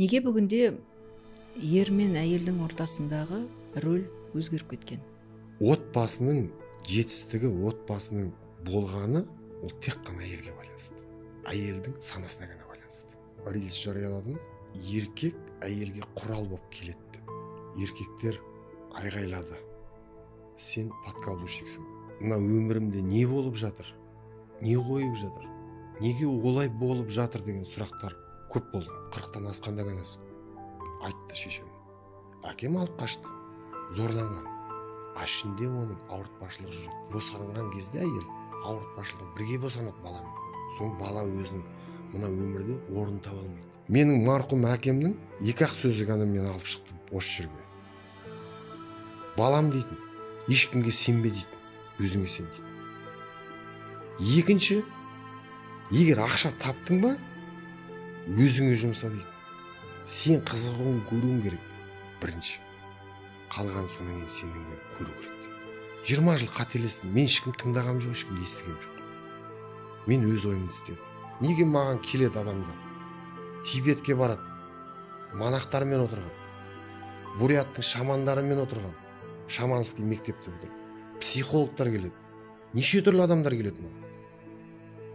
Неге бүгінде ер мен әйелдің ортасындағы рөл өзгеріп кеткен? Отбасының жетістігі, отбасының болғаны ол тек қана әйелге байланысты. Әйелдің санасына ғана байланысты. Рилс жарияладым, еркек әйелге құрал болып келеді деп. Еркектер айғайлады: сен подкаблучниксің. Мына өмірімде не болып жатыр? Не қойып жатыр? Неге олай болып жатыр деген сұрақтар көп болды. 40-тан асқанда ғана айтты шешем. Әкем алып қашты, зорланған. Ішінде оның ауыртпашылығы жүреді. Босанған кезде әйел ауыртпашылығы бірге босанады баламен. Соң бала өзінің мына өмірде орын таба алмайды. Менің марқұм әкемнің 2-ақ сөзі ғана мені алып шықты осы жерге. Балам дейтін, ешкімге сенбе дейтін, өзіңе сен дейтін. Екінші, егер ақша таптың ба, өзіңе жұмса дейтін. Сен қызығуын көруің керек бірінші. Қалған соның сенің көру керек. 20 жыл қателестім. Мен ешкім тыңдағам жоқ, ешкім естігем жоқ. Мен өз ойымды істедім. Неге маған келеді адамдар? Тибетке барады, монахтармен отырған, буряттың шамандарымен отырған, шаманский мектепте отырып, психологтар келеді. Неше түрлі адамдар келеді маған.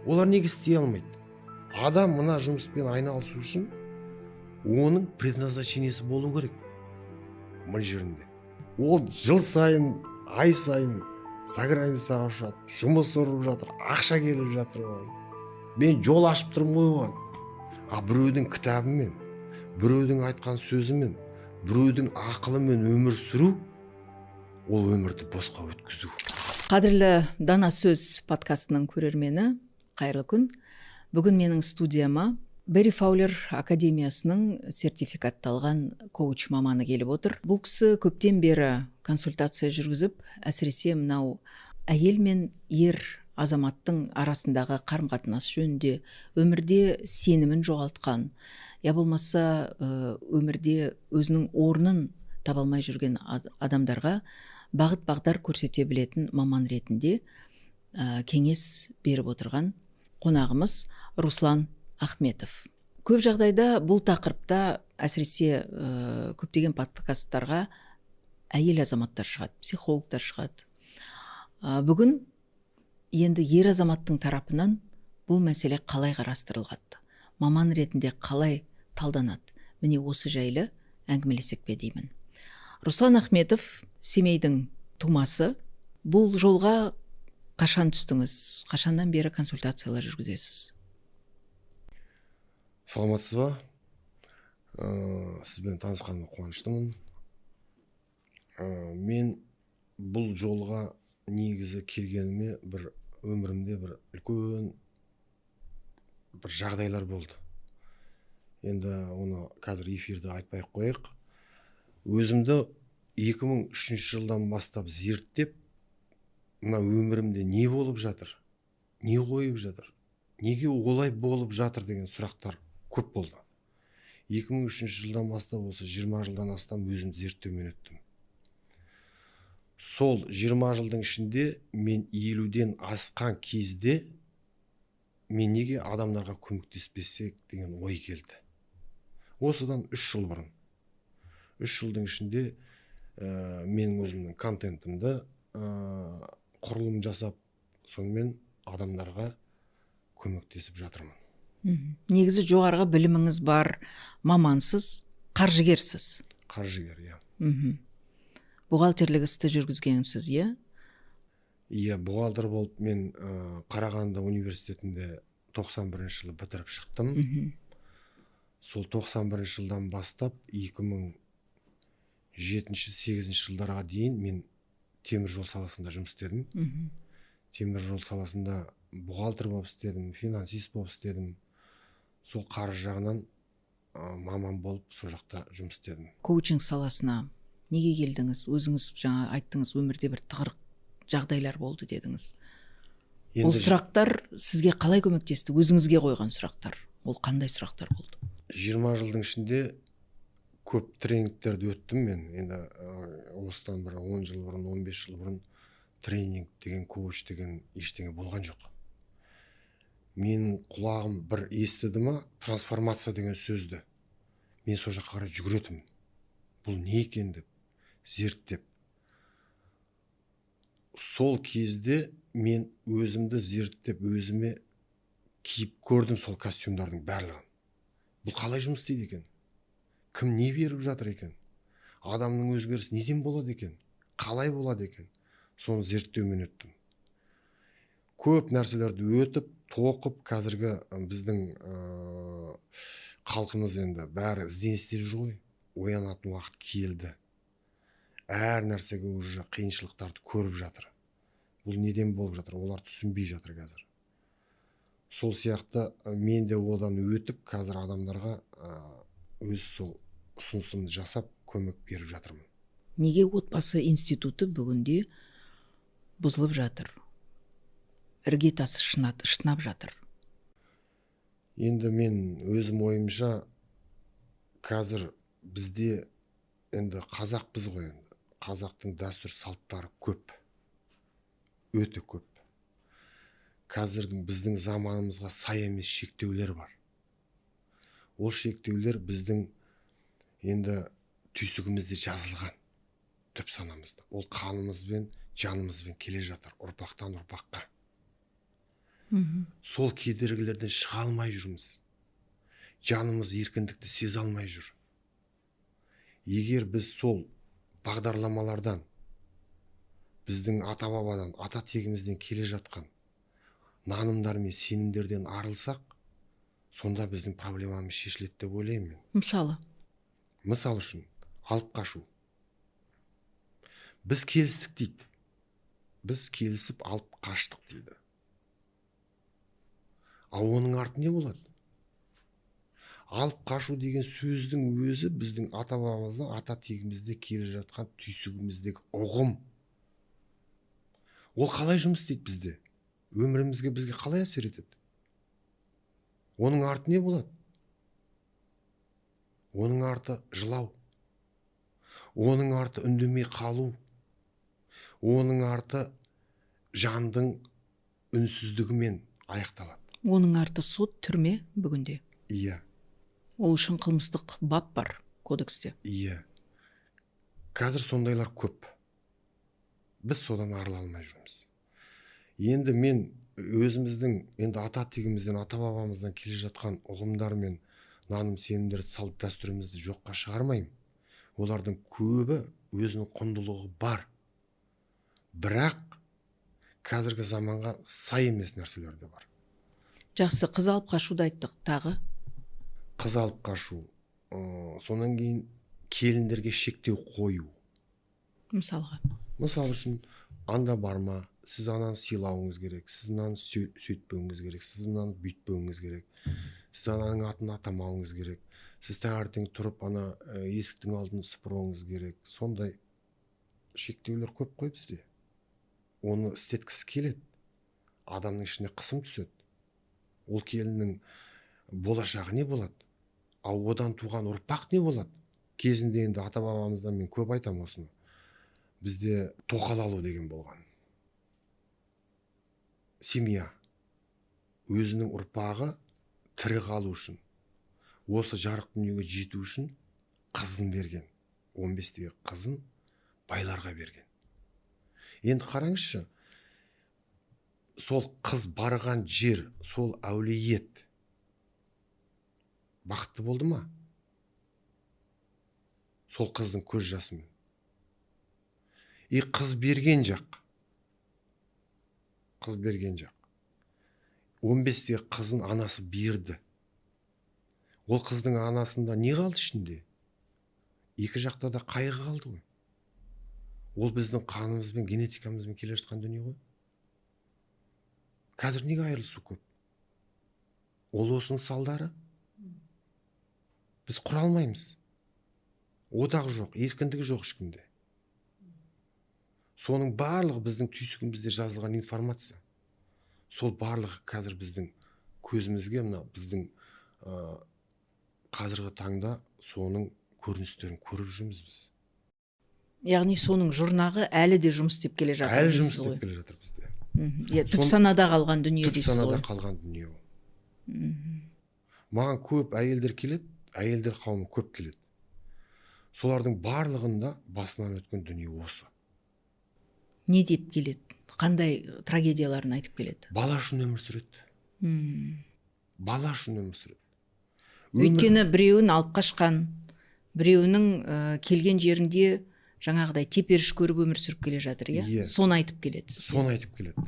Олар неге істей алмайды? Адам мына жұмыспен айналысу үшін оның предназначениесі болу керек. Мына жерінде. Ол жыл сайын, ай сайын заграницаға ұшады, жұмыс ұрып жатыр, ақша келіп жатыр оған. Мен жол ашып тұрмын ғой оған. Біреудің кітабымен, біреудің айтқан сөзімен, біреудің ақылымен өмір сүру, ол өмірді босқа өткізу. Қадірлі Дана сөз подкастының көрермені, қайырлы күн. Бүгін менің студияма Бери Фаулер академиясының сертификатталған коуч маманы келіп отыр. Бұл кісі көптен бері консультация жүргізіп, әсіресе мынау әйел мен ер азаматтың арасындағы қарым-қатынас жөнінде, өмірде сенімін жоғалтқан, я болмаса өмірде өзінің орнын таба алмай жүрген адамдарға бағыт-бағдар көрсете білетін маман ретінде кеңес беріп отырған қонағымыз Руслан Ахметов. Көп жағдайда бұл тақырыпта әсіресе көптеген подкасттарға әйел азаматтар шығады, психологтар шығады. Бүгін енді ер азаматтың тарапынан бұл мәселе қалай қарастырылады? Маман ретінде қалай талданады? Міне осы жайлы әңгімелесек пе деймін. Руслан Ахметов Семейдің тумасы. Бұл жолға қашан түстіңіз? Қашаннан бері консультациялар жүргізесіз? Саламатсыз ба? Сізбен танысқаныма қуаныштымын. Мен бұл жолға негізі келгеніме өмірімде үлкен жағдайлар болды. Енді оны қазір эфирде айтпай қойық. Өзімді 2003 жылдан бастап зерттеп, мына өмірімде не болып жатыр? Не қойып жатыр? Неге олай болып жатыр деген сұрақтар көп болды. 2003 жылдан бастап осы 20 жылдан астам өзімді зерттеумен өттім. Сол 20 жылдың ішінде мен 50-ден асқан кезде мен неге адамдарға көмектеспесек деген ой келді. Осыдан 3 жыл бұрын. 3 жылдың ішінде менің өзімнің контентімді құрылым жасап, сонымен адамдарға көмектесіп жатырмын. Негізі жоғарғы біліміңіз бар, мамансыз, қаржыгерсіз. Қаржыгер, иә. Бухгалтерлік істі жүргізгенсіз, иә? Иә, бухгалтер болып мен Қарағанды университетінде 91 жылы бітіріп шықтым. Сол 91 жылдан бастап 2007-8 жылдарға дейін мен темір жол саласында жұмыс істедім. Темір жол саласында бухгалтер болып істедім, финансист болып істедім. Сол қаржы жағынан маман болып сол жақта жұмыс істедім. Коучинг саласына неге келдіңіз? Өзіңіз жаңа айттыңыз, өмірде бір тығырық жағдайлар болды дедіңіз. Ол сұрақтар сізге қалай көмектесті? Өзіңізге қойған сұрақтар. Ол қандай сұрақтар болды? 20 жылдың ішінде көп тренингтерді өттім мен. Енді осыдан бір 10 жыл бұрын, 15 жыл бұрын тренинг деген, коуч деген ештеңе болған жоқ. Менің құлағым бір естіді ма трансформация деген сөзді. мен сол жаққа қарай жүгіретінмін. Бұл не екен деп зерттеп. Сол кезде мен өзімді зерттеп, өзіме киіп көрдім сол костюмдардың барлығын. Бұл қалай жұмыс істейді екен? Кім не беріп жатыр екен? Адамның өзгерісі неден болады екен? Қалай болады екен? Соны зерттеумен өттім. Көп нәрселерді өтіп, тоқып, қазіргі біздің халқымыз енді бәрі ізденістер жүр ғой. Оянатын уақыт келді. Әр нәрсеге уже қиыншылықтарды көріп жатыр. Бұл неден болып жатыр? Олар түсінбей жатыр қазір. Сол сияқты мен де одан өтіп, қазір адамдарға өз сол ұсынысымды жасап, көмек беріп жатырмын. Неге отбасы институты бүгінде бұзылып жатыр? Іргетасы шынап жатыр. Енді мен өзім ойымша, қазір бізде енді қазақпыз ғой, енді қазақтың дәстүр салттары көп, өте көп. Қазірдің біздің заманымызға сай емес шектеулер бар. Ол шектеулер біздің енді түйсігімізде жазылған, түп санамызда. Ол қанымызбен, жанымызбен келе жатыр, ұрпақтан ұрпаққа. Сол кедергілерден шыға алмай жүрміз. Жанымыз еркіндікті сезе алмай жүр. Егер біз сол бағдарламалардан, біздің ата-бабадан, ата тегімізден келе жатқан нанымдар мен сенімдерден арылсақ, сонда біздің проблемамыз шешіледі деп ойлаймын мен. Мысал үшін, алып қашу. Біз келістік дейді. Біз келісіп алып қаштық дейді. Ал оның арты не болады? Алып қашу деген сөздің өзі біздің ата-бабамыздан, ата тегімізде келе жатқан түйсігіміздегі ұғым. Ол қалай жұмыс істейді бізде? Өмірімізге бізге қалай әсер етеді? Оның арты не болады? Оның арты жылау. Оның арты үндемей қалу. Оның арты жандың үнсіздігімен аяқталады. Оның арты сот, түрме бүгінде. Иә. Ол үшін қылмыстық бап бар кодексте. Иә. Қазір сондайлар көп. Біз содан арыла алмай жүрміз. Енді мен өзіміздің, енді ата тегімізден, ата бабамыздан келе жатқан ұғымдар мен наным сенімдер, салт дәстүрімізді жоққа шығармаймын. Олардың көбі өзінің құндылығы бар. Бірақ қазіргі заманға сай емес нәрселер де бар. Жақсы, қыз алып қашуды айттық, тағы? Қыз алып қашу. Сонан кейін келіндерге шектеу қою. Мысалға. Мысал үшін, анда барма, сіз ананы сыйлауыңыз керек, сіз мынаны сөйтпеуіңіз керек, сіз мынаны бүйтпеуіңіз керек, сіз ананың атын атамауыңыз керек, сіз таңертең тұрып ана есіктің алдын сыпыруыңыз керек. Сондай шектеулер көп қой бізде. Оны істеткісі келеді. Адамның ішіне қысым түседі. Ол келіннің болашағы не болады? Ал одан туған ұрпақ не болады? Кезінде енді ата бабамыздан мен көп айтам осыны. Бізде тоқал алу деген болған. Семья өзінің ұрпағы тірі қалу үшін, осы жарық дүниеге жету үшін қызын берген. 15-тегі қызын байларға берген. Енді қараңызшы, сол қыз барған жер, сол әулиет бақытты болды ма? Сол қыздың көз жасымен. Қыз берген жақ. Қыз берген жақ. 15-тегі қызын анасы берді. Ол қыздың анасында не қалды ішінде? Екі жақта да қайғы қалды ғой. Ол біздің қанымызбен, генетикамызбен келе жатқан дүние ғой. Қазір неге айырылысу көп? Ол осының салдары. Біз құра алмаймыз. Одақ жоқ, еркіндігі жоқ ешкімде. Соның барлығы біздің түйсігімізде жазылған информация. Сол барлығы қазір біздің көзімізге, мына біздің қазіргі таңда соның көріністерін көріп жүрміз біз. Яғни соның жұрнағы әлі де жұмыс істеп келе жатыр. Әлі жұмыс істеп келе жатыр бізде. Түп санада қалған дүние дейсіз ғой. Түп санада қалған дүние ол. Маған көп әйелдер келеді, әйелдер қауымы көп келеді. Солардың барлығында басынан өткен дүние осы. Не деп келеді? Қандай трагедияларын айтып келеді? Бала үшін өмір сүреді. Бала үшін өмір сүреді. Өйткені біреуін алып қашқан, біреуінің келген жерінде жаңағыдай теперіш көріп өмір сүріп келе жатыр, иә? Соны айтып келеді. Соны айтып келеді.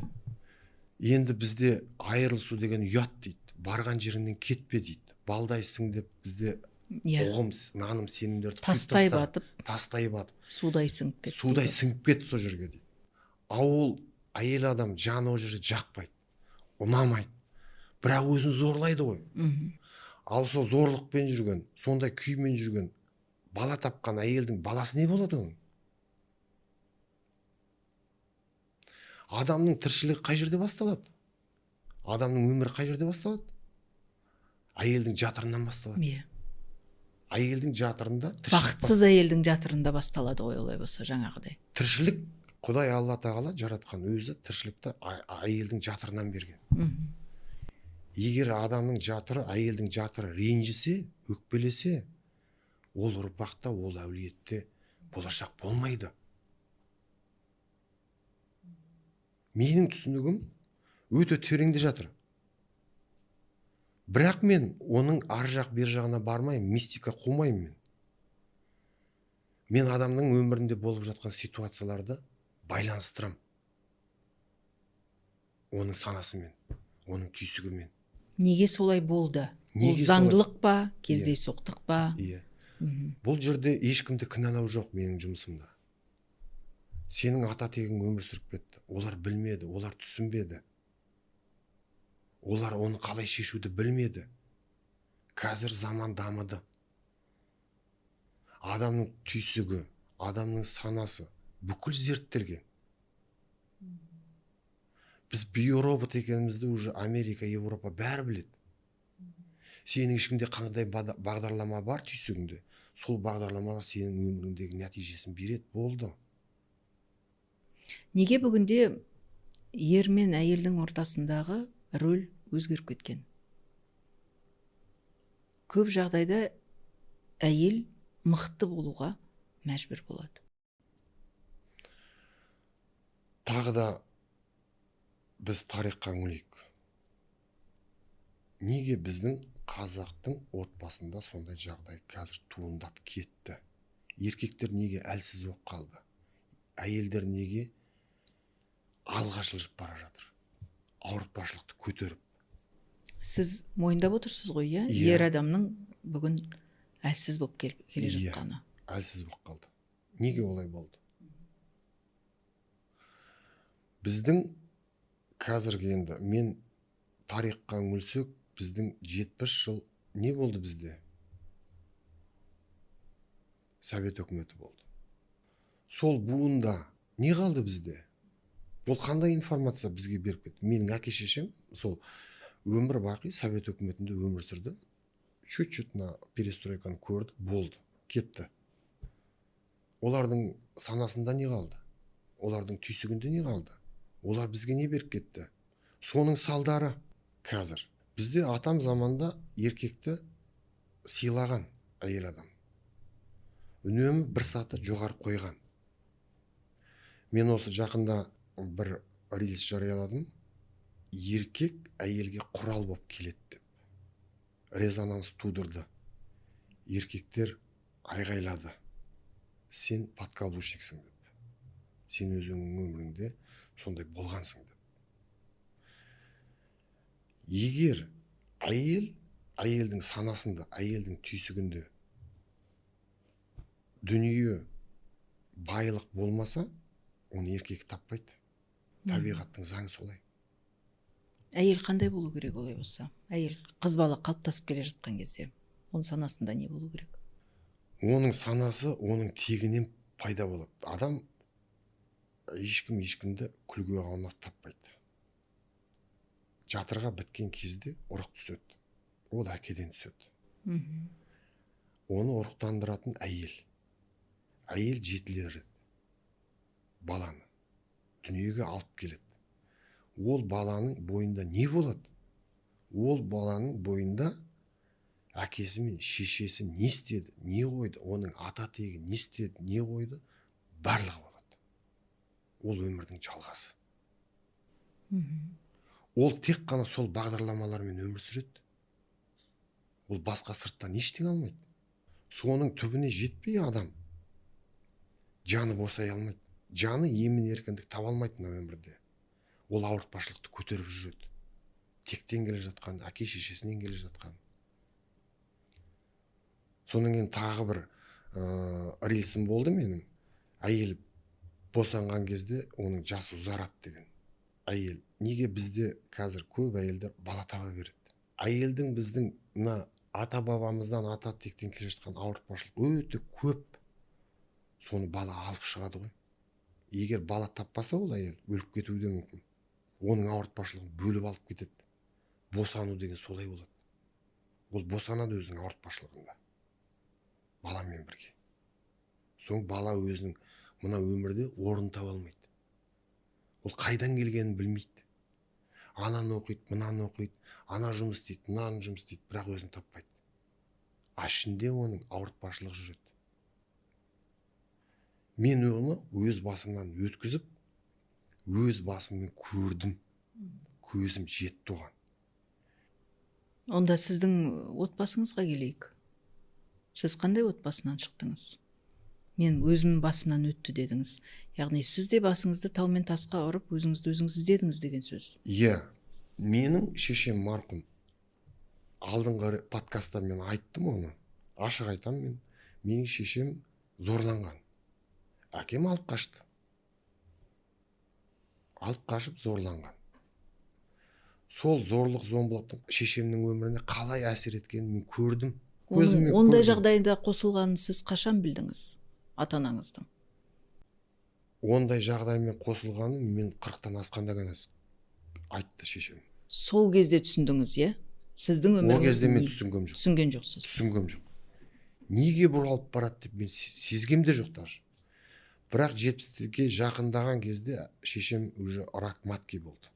Енді бізде айырылысу деген ұят дейді. Барған жеріңнен кетпе дейді. Балдайсың деп бізде ұғым, наным, сенімдерді тастай батып, судай сіңіп кетті сол жерге дейді. Ауыл әйел адам жаны ол жерде жақпайды, ұнамайды. Бірақ өзін зорлайды ғой. Ал сол зорлықпен жүрген, сондай күймен жүрген, бала тапқан әйелдің баласы не болады оның? Адамның тіршілігі қай жерде басталады? Адамның өмірі қай жерде басталады? Әйелдің жатырынан басталады. Әйелдің жатырында бақытсыз әйелдің жатырында басталады ғой, олай болса жаңағыдай. Тіршілік Құдай Алла тағала жаратқан өзі тіршілікті әйелдің жатырынан берген. Егер адамның жатыры, әйелдің жатыры ренжісе, өкпелесе, ол ұрпақта, ол әулиетте болашақ болмайды. Менің түсінігім өте тереңде жатыр. Бірақ мен оның ар жақ бер жағына бармаймын, мистика қумаймын мен. Мен адамның өмірінде болып жатқан ситуацияларды байланыстырам. Оның санасымен, оның түйсігімен. Неге солай болды? Ол заңдылық па, кездейсоқтық па? Бұл жерде ешкімді кінәлау жоқ менің жұмысымда. Сенің ата тегің өмір сүріп кетті. Олар білмеді, олар түсінбеді. Олар оны қалай шешуді білмеді. Қазір заман дамыды. Адамның түйсігі, адамның санасы бүкіл зерттелген. Біз биоробот екенімізді уже Америка, Европа бәрі біледі. Сенің ішінде қандай бағдарлама бар түйсігіңде, сол бағдарламаға сенің өміріңдегі нәтижесін береді, болды. Неге бүгінде ер мен әйелдің ортасындағы рөл өзгеріп кеткен? Көп жағдайда әйел мықты болуға мәжбүр болады. Тағы да біз тарихқа үңілейік. Неге біздің қазақтың отбасында сондай жағдай қазір туындап кетті? Еркектер неге әлсіз болып қалды? Әйелдер неге алға жылжып бара жатыр? Ауыртпашылықты көтеріп. Сіз мойындап отырсыз ғой, иә? Ер адамның бүгін әлсіз болып келе жатқаны. Әлсіз болып қалды. Неге олай болды? Біздің қазіргі енді мен тарихқа үңілсек, біздің 70 жыл не болды бізде? Совет өкіметі болды. Сол буында не қалды бізде? Ол қандай информация бізге беріп кетті? Менің әке шешем сол өмір бақи Совет өкіметінде өмір сүрді. Чуть-чуть перестройканы көрді, болды, кетті. Олардың санасында не қалды? Олардың түйсігінде не қалды? Олар бізге не беріп кетті? Соның салдары қазір. Бізде атам заманда еркекті сыйлаған әйел адам. Үнемі бір саты жоғары қойған. Мен осы жақында бір рилс жарияладым. Еркек әйелге құрал болып келеді деп. Резонанс тудырды. Еркектер айғайлады. Сен подкаблучниксің деп. Сен өзіңнің өміріңде сондай болғансың деп. Егер әйелдің санасында, әйелдің түйсігінде дүние байлық болмаса, оны еркек таппайды. Табиғаттың заңы солай. Әйел қандай болу керек олай болса? Әйел қыз бала қалыптасып келе жатқан кезде, оның санасында не болу керек? Оның санасы, оның тегінен пайда болады. Адам ешкімді күлге аунап таппайды. Жатырға біткен кезде ұрық түседі. Ол әкеден түседі. Оны ұрықтандыратын әйел. Әйел жетілдіреді баланы. Дүниеге алып келеді. Ол баланың бойында не болады? Ол баланың бойында әкесі мен шешесі не істеді, не қойды, оның ата тегі не істеді, не қойды, барлығы болады. Ол өмірдің жалғасы. Ол тек қана сол бағдарламалармен өмір сүреді. Ол басқа сырттан ештеңе алмайды. Соның түбіне жетпей адам жаны босай алмайды. Жаны емін еркіндік таба алмайды мына өмірде. Ол ауыртпашылықты көтеріп жүреді. Тектен келе жатқан, әке шешесінен келе жатқан. Содан кейін тағы бір рилсім болды менің. Әйел босанған кезде оның жасы ұзарады деген. Әйел. Неге бізде қазір көп әйелдер бала таба береді? Әйелдің біздің мына ата бабамыздан ата тектен келе жатқан ауыртпашылық өте көп. Соны бала алып шығады ғой. Егер бала таппаса ол әйел өліп кетуі де мүмкін. Оның ауыртпашылығын бөліп алып кетеді. Босану деген солай болады. Ол босанады өзінің ауыртпашылығында. Баламен бірге. Соң бала өзінің мына өмірде орын таба алмайды. Ол қайдан келгенін білмейді. Ананы оқиды, мынаны оқиды, ана жұмыс істейді, мынаны жұмыс істейді, бірақ өзін таппайды. Ішінде оның ауыртпашылық жүреді. Мен оны өз басымнан өткізіп, өз басыммен көрдім. Көзім жетті оған. Онда сіздің отбасыңызға келейік. Сіз қандай отбасынан шықтыңыз? Мен өзім басымнан өтті дедіңіз. Яғни сіз де басыңызды тау мен тасқа ұрып, өзіңізді өзіңіз іздедіңіз деген сөз. Иә, менің шешем марқұм. Алдыңғы подкастта мен айттым оны. Ашық айтам мен. Менің шешем зорланған. Әкем алып қашты. Алып қашып зорланған. Сол зорлық зомбылықтың шешемнің өміріне қалай әсер еткенін мен көрдім. Ондай жағдайда қосылғанын сіз қашан білдіңіз? Ата-анаңыздың. Ондай жағдаймен қосылғанын мен 40-тан асқанда ғана айтты шешем. Сол кезде түсіндіңіз, иә? Сіздің өміріңізді. Ол кезде мен түсінгем жоқ. Түсінген жоқсыз. Түсінгем жоқ. Неге бұралып барады деп мен сезгем де жоқ даже. Бірақ 70-ге жақындаған кезде шешем уже рак матки болды.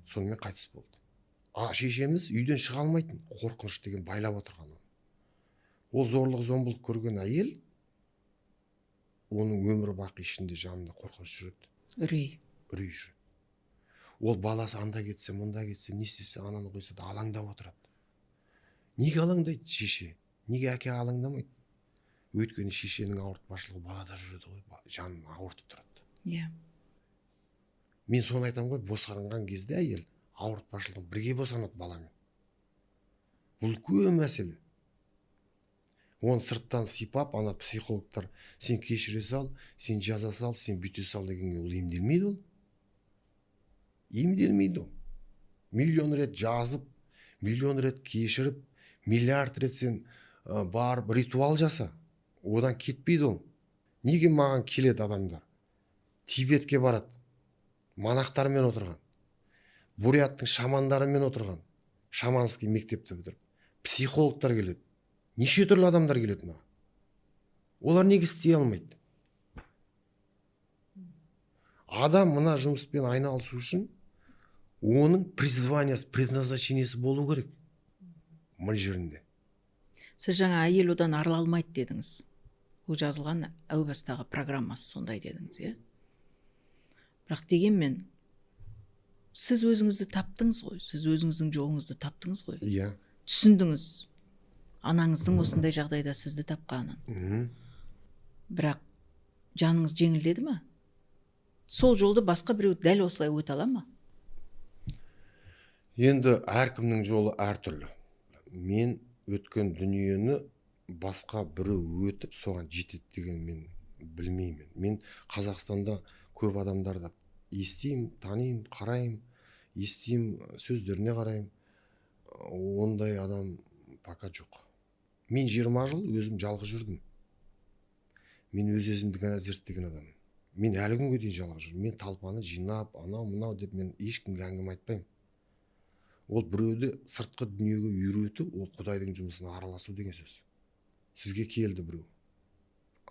Сонымен қайтыс болды. Шешеміз үйден шыға алмайтын, қорқыныш деген байлап отырған. Ол зорлық зомбылық көрген әйел, оның өмір бақи ішінде жанында қорқыныш жүреді. Үрей жүреді. Ол баласы анда кетсе, мұнда кетсе, не істесе, ананы қойса да алаңдап отырады. Неге алаңдайды шеше? Неге әке алаңдамайды? Өйткені шешенің ауыртпашылығы балада жүреді ғой, жанын ауыртып тұрады. Иә. Мен соны айтам ғой, босанған кезде әйел ауыртпашылығын бірге босанады баламен. Бұл үлкен мәселе. Оны сырттан сипап, ана психологтар сен кешіре сал, сен жаза сал, сен бүйте сал дегенге ол емделмейді ол. Емделмейді ол. Миллион рет жазып, миллион рет кешіріп, миллиард рет сен барып ритуал жаса. Одан кетпейді ол. Неге маған келеді адамдар? Тибетке барады. Монахтармен отырған. Буряттың шамандарымен отырған. Шаманский мектепті бітіріп. Психологтар келеді. Неше түрлі адамдар келеді маған. Олар неге істей алмайды? Адам мына жұмыспен айналысу үшін оның призваниясы, предназначениесі болу керек. Мына жерінде. Сіз жаңа әйел одан арыла алмайды дедіңіз. Бұл жазылған әу бастағы программасы сондай дедіңіз, иә? Бірақ дегенмен, сіз өзіңізді таптыңыз ғой, сіз өзіңіздің жолыңызды таптыңыз ғой. Иә. Түсіндіңіз, анаңыздың осындай жағдайда сізді тапқанын. Бірақ жаныңыз жеңілдеді ме? Сол жолды басқа біреу дәл осылай өте ала ма? Енді әркімнің жолы әртүрлі. Мен өткен дүниені басқа біреу өтіп соған жетеді деген мен білмеймін. Мен Қазақстанда көп адамдарды естеймін, танимын, қараймын, естеймін, сөздеріне қараймын. Ондай адам пока жоқ. Мен 20 жыл өзім жалғыз жүрдім. Мен өзімді ғана зерттеген адаммын. Мен әлі күнге дейін жалғыз жүрмін. Мен талпаны жинап, анау мынау деп мен ешкімге әңгіме айтпаймын. Ол біреуді сыртқы дүниеге үйрету, ол Құдайдың жұмысына араласу деген сөз. Сізге келді біреу.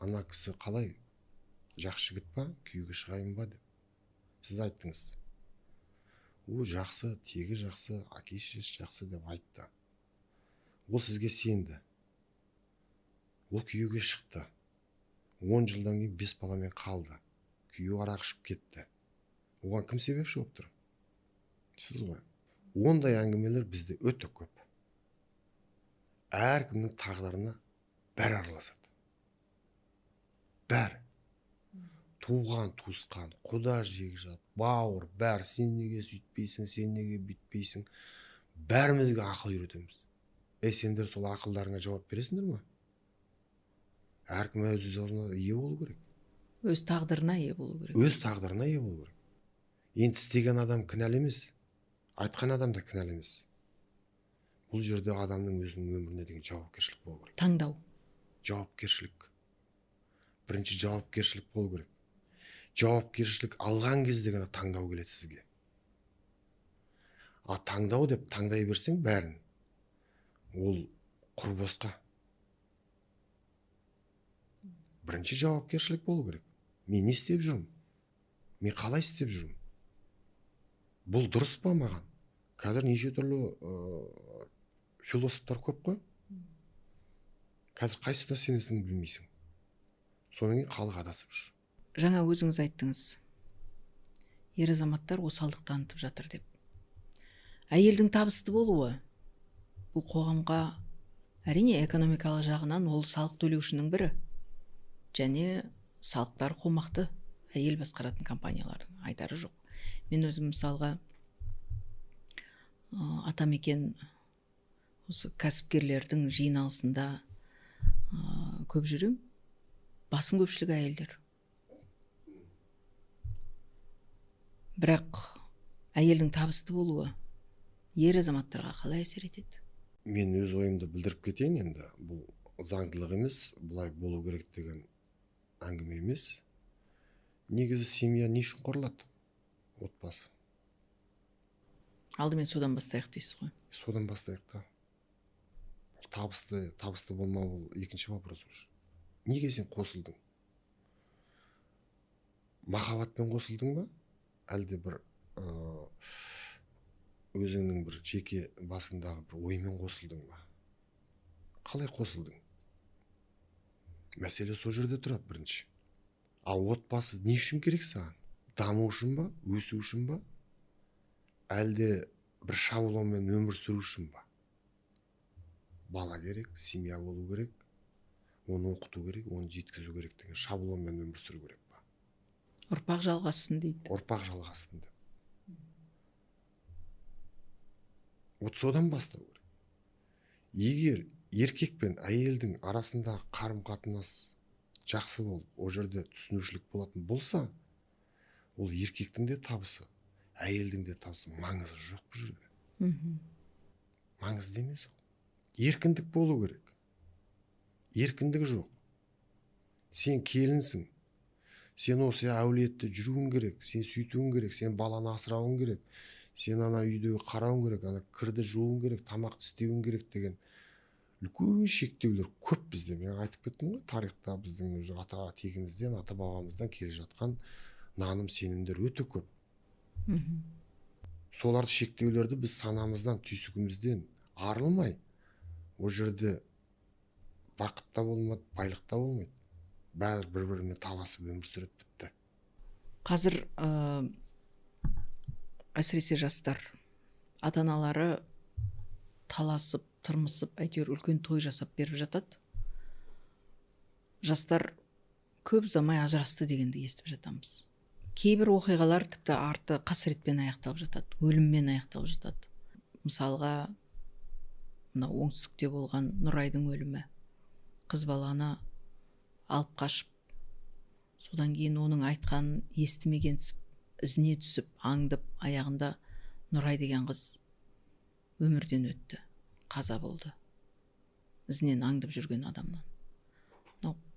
Ана кісі қалай? Жақсы жігіт па? Күйеуге шығайын ба деп. Сіз айттыңыз. О, жақсы, тегі жақсы, әке шешесі жақсы деп айтты. ол сізге сенді, ол күйеуге шықты, 10 жылдан кейін 5 баламен қалды, күйеуі арақ ішіп кетті. Оған кім себепші болып тұр? Сіз ғой. Ондай әңгімелер бізде өте көп. Әркімнің тағдырына бәрі араласады. Бәрі. Туған, туысқан, құда жекжат, бауыр, бәрі. Сен неге сөйтпейсің, сен неге бүйтпейсің? Бәрімізге ақыл үйретеміз. Сендер сол ақылдарыңа жауап бересіңдер ме? Әркім өз орнына ие болу керек. Өз тағдырына ие болу керек. Өз тағдырына ие болу керек. Енді істеген адам кінәлі емес, айтқан адам да кінәлі емес. Бұл жерде адамның өзінің өміріне деген жауапкершілік болу керек. Таңдау. Жауапкершілік. Бірінші жауапкершілік болу керек. Жауапкершілік алған кезде ғана таңдау келеді сізге. А таңдау деп таңдай берсең бәрін, ол құр босқа. Бірінші жауапкершілік болу керек. Мен не істеп жүрмін? Мен қалай істеп жүрмін? Бұл дұрыс па маған? Қазір неше түрлі философтар көп қой. Қазір қайсысына сенесің білмейсің. Сонымен халық адасып жүр. Жаңа өзіңіз айттыңыз. Ер азаматтар осалдық танытып жатыр деп. Әйелдің табысты болуы бұл қоғамға әрине экономикалық жағынан ол салық төлеушінің бірі. Және салықтар қомақты әйел басқаратын компаниялардың айтары жоқ. Мен өзім мысалға атамекен осы кәсіпкерлердің жиналысында көп жүрем. Басым көпшілігі әйелдер. Бірақ әйелдің табысты болуы ер азаматтарға қалай әсер етеді? Мен өз ойымды білдіріп кетейін енді. Бұл заңдылық емес, бұлай болу керек деген әңгіме емес. Негізі семья не үшін құрылады? Отбасы. Алдымен содан бастайық дейсіз ғой. Содан бастайық та. Табысты болмау бұл екінші вопрос уже. Неге сен қосылдың? Махаббатпен қосылдың ба? Әлде бір өзіңнің бір жеке басындағы бір оймен қосылдың ба? Қалай қосылдың? Мәселе сол жерде тұрады бірінші. А отбасы не үшін керек саған? Даму үшін ба? Өсу үшін ба? Әлде бір шаблонмен өмір сүру үшін ба? Бала керек, семья болу керек, оны оқыту керек, оны жеткізу керек деген шаблонмен өмір сүру керек ба? Ұрпақ жалғассын дейді. Ұрпақ жалғассын деп. Вот содан бастау керек. Егер еркек пен әйелдің арасындағы қарым-қатынас жақсы болып, ол жерде түсінушілік болатын болса, ол еркектің де табысы, әйелдің де табысы маңызы жоқ бұл жерде. Маңызды емес ол. Еркіндік болу керек. Еркіндік жоқ. Сен келінсің. Сен осы әулиетте жүруің керек, сен сөйтуің керек, сен баланы асырауың керек, сен ана үйдегі қарауың керек, ана кірді жууың керек, тамақты істеуің керек деген үлкен шектеулер көп бізде. Мен айтып кеттім ғой, тарихта біздің уже ата тегімізден, ата бабамыздан келе жатқан наным сенімдер өте көп. Соларды шектеулерді біз санамыздан, түйсігімізден арылмай, о жерде бақытта болмайды, байлықта болмайды. Бәрі бір-бірімен таласып өмір сүреді, бітті. Қазір әсіресе жастар ата-аналары таласып, тырмысып, әйтеуір үлкен той жасап беріп жатады. Жастар көп ұзамай ажырасты дегенді естіп жатамыз. Кейбір оқиғалар тіпті арты қасіретпен аяқталып жатады, өліммен аяқталып жатады. Мысалға, мына оңтүстікте болған Нұрайдың өлімі. Қыз баланы алып қашып, содан кейін оның айтқанын естімегенсіп, ізіне түсіп, аңдып, аяғында Нұрай деген қыз өмірден өтті, қаза болды. Ізінен аңдып жүрген адамнан.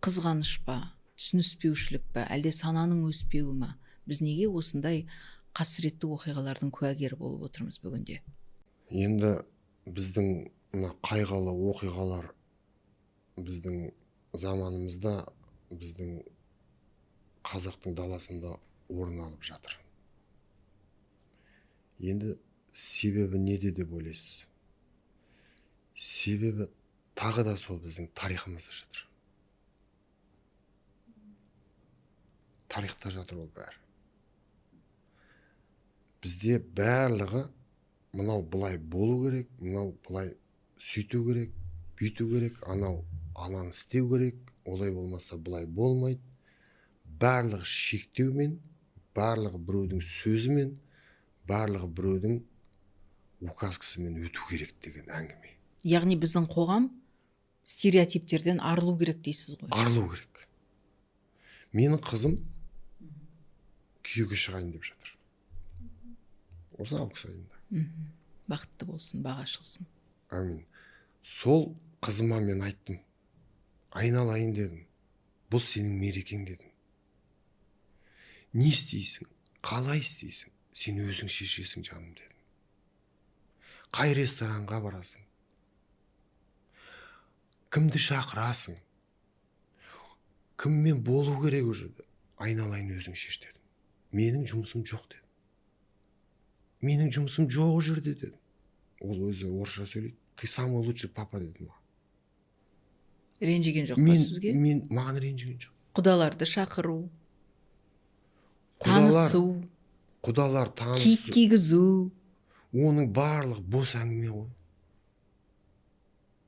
Қызғаныш па, түсініспеушілік па, әлде сананың өспеуі ма? Біз неге осындай қасіретті оқиғалардың куәгері болып отырмыз бүгінде? Енді біздің мына қайғылы оқиғалар біздің заманымызда, біздің қазақтың даласында орын алып жатыр. Енді себебі неде деп ойлайсыз? Себебі тағы да сол біздің тарихымызда жатыр. Тарихта жатыр ол бәрі. Бізде барлығы мынау былай болу керек, мынау былай сөйту керек, бүйту керек, анау ананы істеу керек, олай болмаса былай болмайды. Барлығы шектеумен, барлығы біреудің сөзімен, барлығы біреудің указкасымен өту керек деген әңгіме. Яғни біздің қоғам стереотиптерден арылу керек дейсіз ғой. Арылу керек. Менің қызым күйеуге шығайын деп жатыр. Осы август айында. Бақытты болсын, баға шықсын. Амин. Сол қызыма мен айттым. Айналайын дедім. Бұл сенің мерекең дедім. Не істейсің? Қалай істейсің? Сен өзің шешесің жаным дедім. Қай ресторанға барасың? Кімді шақырасың? Кіммен болу керек уже? Айналайын өзің шеш дедім. Менің жұмысым жоқ дедім. Менің жұмысым жоқ жерде дедім. Ол өзі орысша сөйлейді. Ты самый лучший папа деді маған. Ренжіген жоқ па сізге? Маған ренжіген жоқ. Құдаларды шақыру, танысу, құдалар танысу, киіт кигізу. Оның барлық бос әңгіме ғой.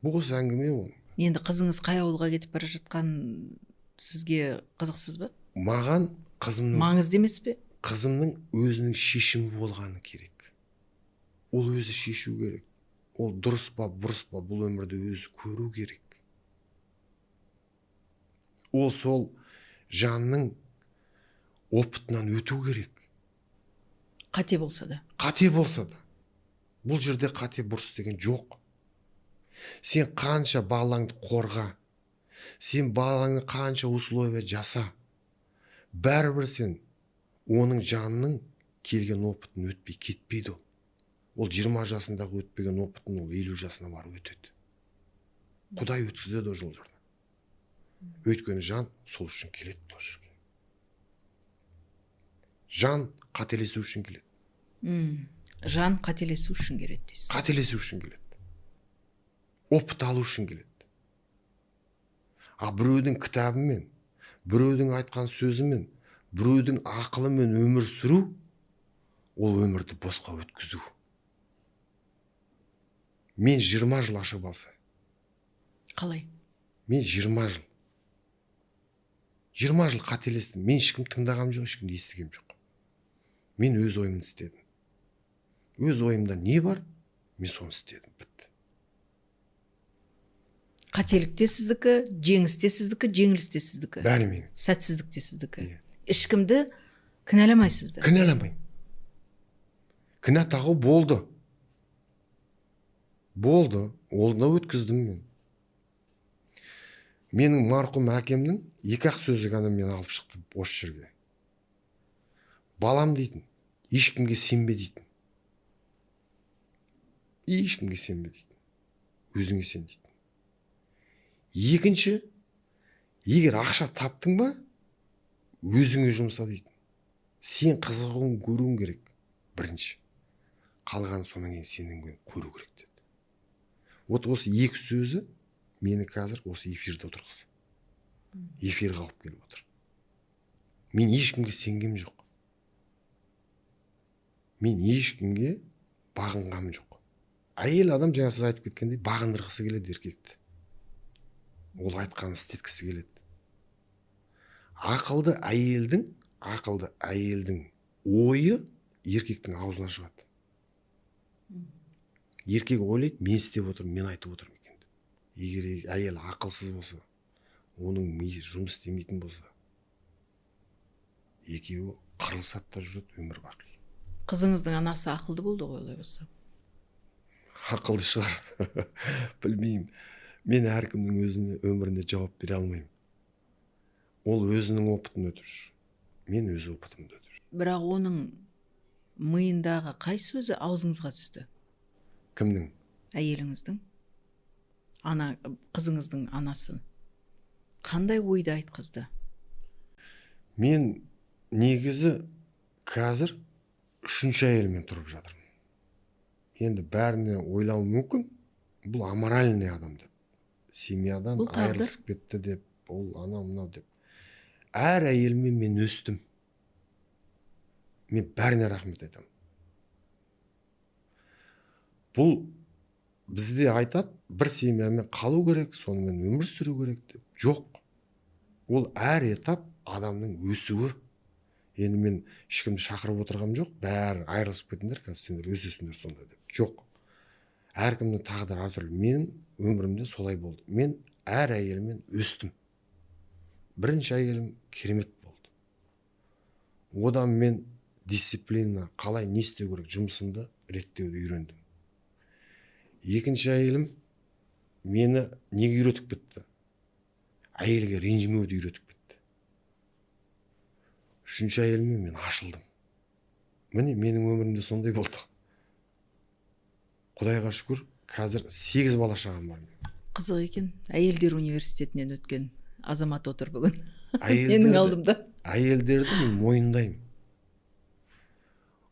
Бос әңгіме ол. Енді қызыңыз қай ауылға кетіп бара жатқан сізге қызықсыз ба? Маған қызымның Маңызды емес пе? Қызымның өзінің шешімі болғаны керек. Ол өзі шешу керек. Ол дұрыс па, бұрыс па, бұл өмірді өзі көру керек. Ол сол жанның опытынан өту керек. Қате болса да. Қате болса да. Бұл жерде қате бұрыс деген жоқ. Сен қанша балаңды қорға, сен балаңды қанша условия жаса, бәрібір сен оның жанның келген опытын өтпей кетпейді ол. Ол 20 жасындағы өтпеген опытын ол 50 жасына барып өтеді. Құдай өткізеді ол жолдарда. Өйткені жан сол үшін келеді бұл жерге. Жан қателесу үшін келеді. Жан қателесу үшін келеді дейсіз. Қателесу үшін келеді. Опыт алу үшін келеді. А біреудің кітабымен, біреудің айтқан сөзімен, біреудің ақылымен өмір сүру, ол өмірді босқа өткізу. Мен 20 жыл ашып алса. Қалай? Мен 20 жыл. 20 жыл қателестім. Мен ешкім тыңдағам жоқ, ешкімді естігем жоқ. Мен өз ойымды істедім. Өз ойымда не бар, мен соны істедім. Бітті. Қателік те сіздікі, жеңіс те сіздікі, жеңіліс те сіздікі. Бәрі мен. Сәтсіздік те сіздікі. Ешкімді кінәламайсызды. Кінәламаймын. Кінә тағу болды. Болды. Олына өткіздім мен. Менің марқұм әкемнің 2-ақ сөзі ғана мен алып шықты осы жерге. Балам дейтін, ешкімге сенбе дейтін. Ешкімге сенбе дейтін. Өзіңе сен дейтін. Екінші, егер ақша таптың ба, өзіңе жұмса дейтін. Сен қызығын көруің керек. Бірінші. Қалған соның кейін сенің көру керек деді. Вот осы 2 сөзі мені қазір осы эфирде отырғыз. Эфирге алып келіп отыр. Мен ешкімге сенгем жоқ. Мен ешкімге бағынғам жоқ. Әйел адам жаңа сіз айтып кеткендей бағындырғысы келеді еркекті. Ол айтқанын істеткісі келеді. Ақылды әйелдің ойы еркектің аузынан шығады. Еркек ойлайды, мен істеп отырмын, мен айтып отырмын екен. Егер әйел ақылсыз болса, оның миы жұмыс істемейтін болса, екеуі қырылысады да жүреді өмір бақи. Қызыңыздың анасы ақылды болды ғой олай болса. Ақылды шығар. Білмеймін. Мен әркімнің өзіне өміріне жауап бере алмаймын. Ол өзінің опытын өтіп жүр. Мен өз опытымды өтіп жүр. Бірақ оның миындағы қай сөзі аузыңызға түсті? Кімнің? Әйеліңіздің, қызыңыздың анасын. Қандай ойды айтқызды? Мен негізі қазір 3-ші әйелмен тұрып жатырмын. Енді бәріне ойлау мүмкін. бұл аморальный адам деп, семьядан Бұл тағдыр. айырылысып кетті деп, ол анау мынау деп. Әр әйелмен мен өстім. Мен бәріне рахмет айтамын. Бұл бізде айтады, бір семьямен қалу керек, сонымен өмір сүру керек деп. Жоқ. Ол әр этап адамның өсуі. Енді мен ешкімді шақырып отырғам жоқ, бәрі айырылысып кетіңдер, қазір сендер өсесіңдер сонда деп. Жоқ. Әркімнің тағдыры әртүрлі. Мен өмірімде солай болды. Мен әр әйелмен өстім. Бірінші әйелім керемет болды. Одан мен дисциплина, қалай не істеу керек, жұмысымды реттеуді үйрендім. Екінші әйелім мені неге үйретіп кетті? Әйелге ренжімеуді үйретіп кетті. Үшінші әйеліме мен ашылдым. Міне менің өмірімде сондай болды. Құдайға шүкір, қазір 8 бала шағам бар менің. Қызық екен. Әйелдер университетінен өткен азамат отыр бүгін. Әйелдерді- Менің алдымда. Әйелдерді мен мойындаймын.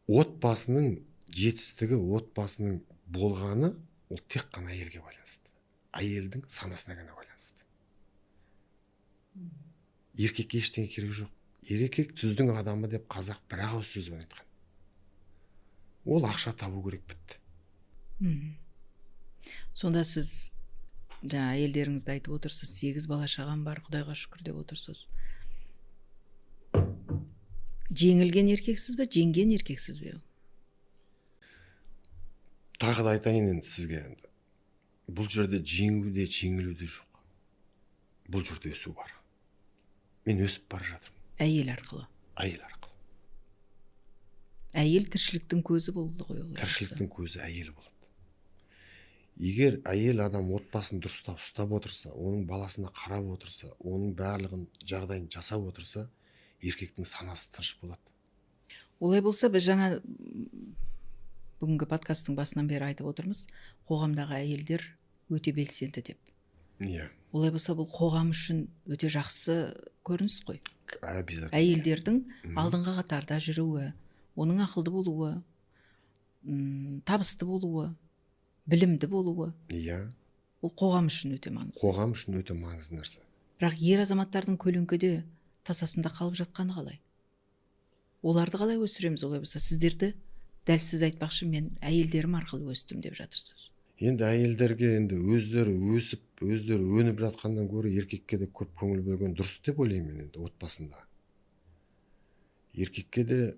Отбасының жетістігі, отбасының болғаны, ол тек қана әйелге байланысты. Әйелдің санасына ғана байланысты. Еркекке ештеңе керек жоқ. Еркек түздің адамы деп қазақ бір ақ ауыз сөзбен айтқан. Ол ақша табу керек, бітті. Сонда сіз әйелдеріңізді айтып отырсыз, 8 бала шағам бар, Құдайға шүкір деп отырсыз. Жеңілген еркексіз бе, жеңген еркексіз бе? Тағы да айтайын енді сізге. Бұл жерде жеңу де, жеңілу де жоқ. Бұл жерде өсу бар. Мен өсіп бара жатырмын. Әйел арқылы. Әйел арқылы. Әйел тіршіліктің көзі болды ғой. Тіршіліктің көзі әйел болады. Егер әйел адам отбасын дұрыстап ұстап отырса, оның баласына қарап отырса, оның барлығын жағдайын жасап отырса, еркектің санасы тыныш болады. Олай болса, біз жаңа бүгінгі подкасттың басынан бері айтып отырмыз, қоғамдағы әйелдер өте белсенді деп. Иә. Олай болса, бұл қоғам үшін өте жақсы көрініс қой. Обязательно. Әйелдердің алдыңғы қатарда жүруі, оның ақылды болуы, табысты болуы, білімді болуы. Иә. Ол қоғам үшін өте маңызды. Қоғам үшін өте маңызды нәрсе. Бірақ ер азаматтардың көлеңкеде тасасында қалып жатқаны қалай? Оларды қалай өсіреміз? Олай болса, сіздерді дәл сіз айтпақшы, мен әйелдерім арқылы өстім деп жатырсыз. Енді әйелдерге енді өздері өсіп, өздері өніп жатқандан гөрі еркекке де көп көңіл бөлген дұрыс деп ойлаймын енді отбасында. Еркекке де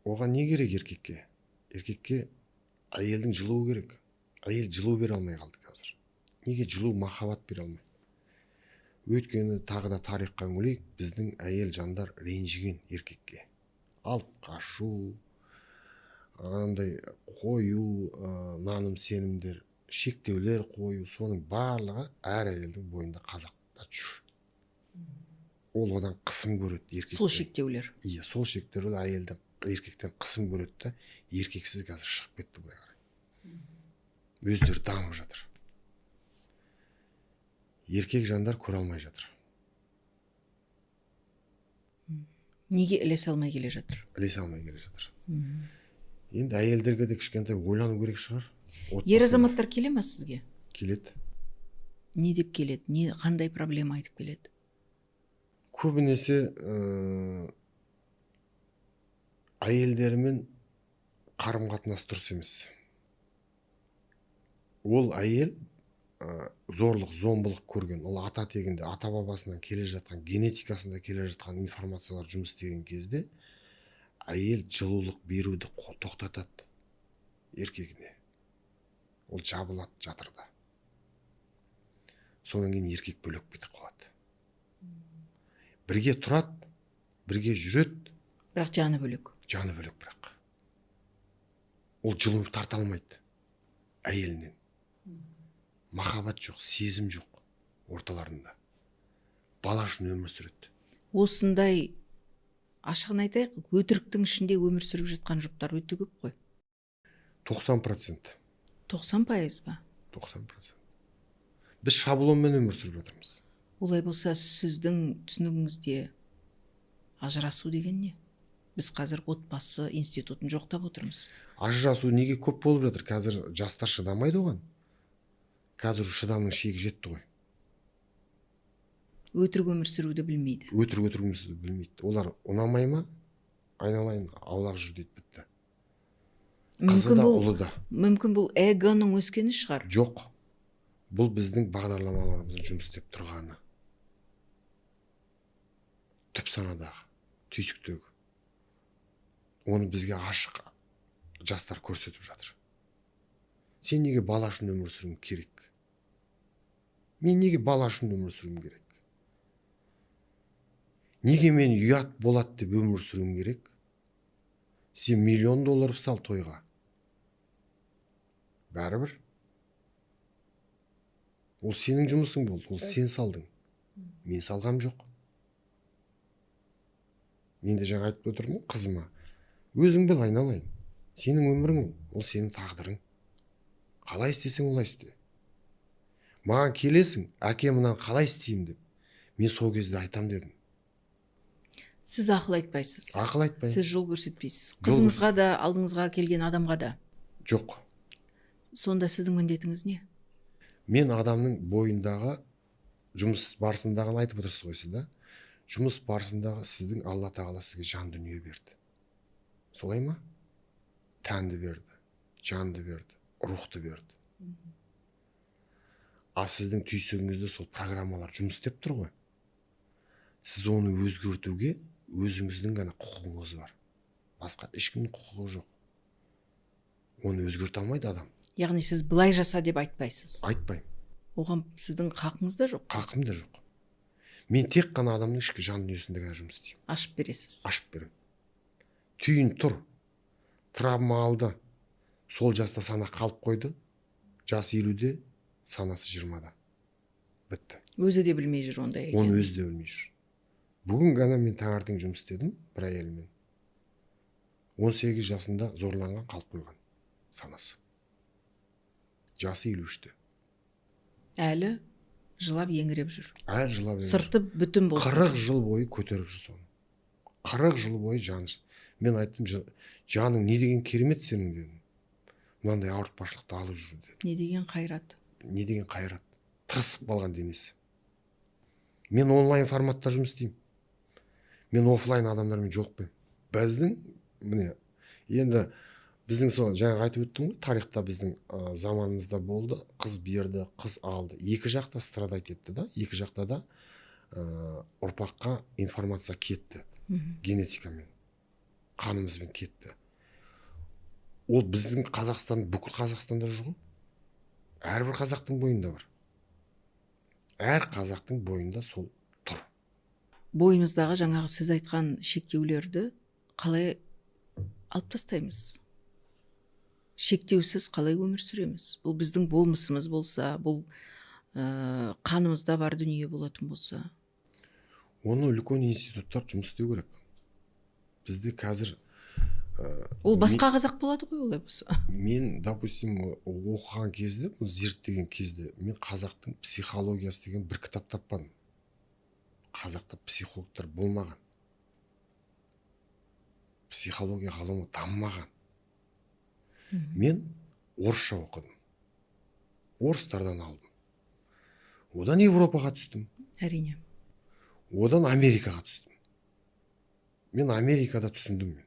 оған не керек еркекке? Еркекке әйелдің жылуы керек. Әйел жылу бере алмай қалды қазір. Неге жылу, махаббат бере алмайды? Өйткені тағы да тарихқа үңілейік, біздің әйел жандар ренжіген еркекке. Алып қашу, андай қою, наным сенімдер, шектеулер қою, соның барлығы әр әйелдің бойында қазақта жүр. Ол одан қысым көреді еркектен. Сол шектеулер. Иә, сол шектеулер әйелден, еркектен қысым көреді да, еркексіз қазір шығып кетті былай қарай. Өздері дамып жатыр. Еркек жандар көре алмай жатыр. Неге ілесе алмай келе жатыр? Ілесе алмай келе жатыр. Енді әйелдерге де кішкентай ойлану керек шығар. Ер азаматтар келе ма сізге? Келеді. Не деп келеді? Қандай проблема айтып келеді? Көбінесе әйелдермен қарым-қатынас дұрыс емес. Ол әйел зорлық, зомбылық көрген, ол ата тегінде, ата бабасынан келе жатқан, генетикасында келе жатқан информациялар жұмыс істеген кезде әйел жылулық беруді тоқтатады еркегіне. Ол жабылады жатырда. Содан кейін еркек бөлек кетіп қалады. Бірге тұрады, бірге жүреді. Бірақ жаны бөлек. Жаны бөлек бірақ. Ол жылу тарта алмайды әйелінен. Махаббат жоқ, сезім жоқ орталарында. Бала үшін өмір сүреді. Осындай, ашығын айтайық, өтіріктің ішінде өмір сүріп жатқан жұптар өте көп қой. 90%. 90% ба? 90%. Біз шаблонмен өмір сүріп жатырмыз. Олай болса, сіздің түсінігіңізде ажырасу деген не? Біз қазір отбасы институтын жоқтап отырмыз. Ажырасу неге көп болып жатыр? Қазір жастар шыдамайды оған. қазір шыдамның шегі жетті ғой. Өтірік өмір сүруді білмейді. Өтірік білмейді. Олар ұнамай ма, айналайын аулақ жүр дейді, бітті. Қызы да, ұлы да. Мүмкін бұл эгоның өскені шығар. Жоқ. Бұл біздің бағдарламаларымыздың жұмыс істеп тұрғаны. Түп санадағы, түйсіктегі. Оны бізге ашық жастар көрсетіп жатыр. Сен неге бала үшін өмір сүруің керек? Мен неге бала үшін өмір сүруім керек? Неге мен ұят болады деп өмір сүруім керек? Сен $1 миллион сал тойға. Бәрібір. Ол сенің жұмысың болды, ол сен салдың. Мен салғам жоқ. Мен де жаңа айтып отырмын қызыма. Өзің біл, айналайын. Сенің өмірің, ол сенің тағдырың. Қалай істесең олай істе. Маған келесің, әке мынаны қалай істеймін деп. Мен сол кезде айтам дедім. Сіз ақыл айтпайсыз. Ақыл айтпаймын. Сіз жол көрсетпейсіз. Қызыңызға да, алдыңызға келген адамға да. Жоқ. Сонда сіздің міндетіңіз не? Мен адамның бойындағы жұмыс барысындағын айтып отырсыз ғой сіз, да? Жұмыс барысындағы сіздің Алла тағала сізге жан дүние берді. Солай ма? Тәнді берді, жанды берді, рухты берді. А сіздің түйсігіңізде сол программалар жұмыс істеп тұр ғой. Сіз оны өзгертуге өзіңіздің ғана құқығыңыз бар. Басқа ешкімнің құқығы жоқ. Оны өзгерте алмайды адам. Яғни сіз былай жаса деп айтпайсыз. Айтпаймын. Оған сіздің хақыңыз да жоқ. Хақым да жоқ. Мен тек қана адамның ішкі жан дүниесінде ғана жұмыс істеймін. Ашып бересіз. Ашып беремін. Түйін тұр. Травма алды. Сол жаста сана қалып қойды. Жас 50-де, санасы 20-да. Бітті. Өзі де білмей жүр ондай екен. Оны өзі де білмей жүр. Бүгін ғана мен таңертең жұмыс істедім бір әйелмен. 18 жасында зорланған, қалып қойған санасы. Жасы 53-те. Әлі жылап еңіреп жүр. Әлі жылап еңіреп. Сырты бүтін болса. 40 жыл бойы көтеріп жүр соны. 40 жыл бойы жаны. Мен айттым, жаның не деген керемет сенің дедім. Мынандай ауыртпашылықты алып жүр дедім. Не деген қайрат. Не деген қайрат. Тырысып қалған денесі. Мен онлайн форматта жұмыс істеймін. Мен офлайн адамдармен жолықпаймын. Біздің, міне, енді біздің сол жаңа айтып өттім ғой, тарихта біздің заманымызда болды, қыз берді, қыз алды. Екі жақта страдать етті да, екі жақта да ұрпаққа информация кетті. Генетикамен, қанымызбен кетті. Ол біздің Қазақстан, бүкіл Қазақстанда жоқ. Әрбір қазақтың бойында бар. Әр қазақтың бойында сол тұр. Бойымыздағы жаңағы сіз айтқан шектеулерді қалай алып тастаймыз? Шектеусіз қалай өмір сүреміз? Бұл біздің болмысымыз болса, бұл қанымызда бар дүние болатын болса. Оны үлкен институттар жұмыс істеу керек. Бізде қазір ол басқа қазақ болады ғой олай болса. Мен, допустим, оқыған кезде, зерттеген кезде, мен қазақтың психологиясы деген бір кітап таппадым. Қазақта психологтар болмаған. Психология ғылымы дамымаған. Мен орысша оқыдым. Орыстардан алдым. Одан Европаға түстім. Әрине. Одан Америкаға түстім. Мен Америкада түсіндім.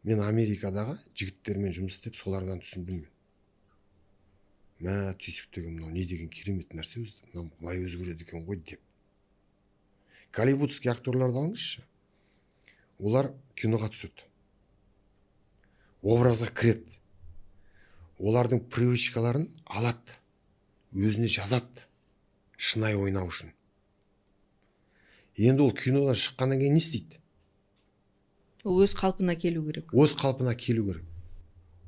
Мен Америкадағы жігіттермен жұмыс істеп, солардан түсіндім. Мә, түйсіктегі мынау не деген керемет нәрсе өзі. Мынау былай өзгереді екен ғой деп. Голливудский актерларды алыңызшы. Олар киноға түседі. Образға кіреді. Олардың привычкаларын алады. Өзіне жазады. Шынайы ойнау үшін. Енді ол кинодан шыққаннан кейін не істейді? Ол өз қалпына келу керек. Өз қалпына келу керек.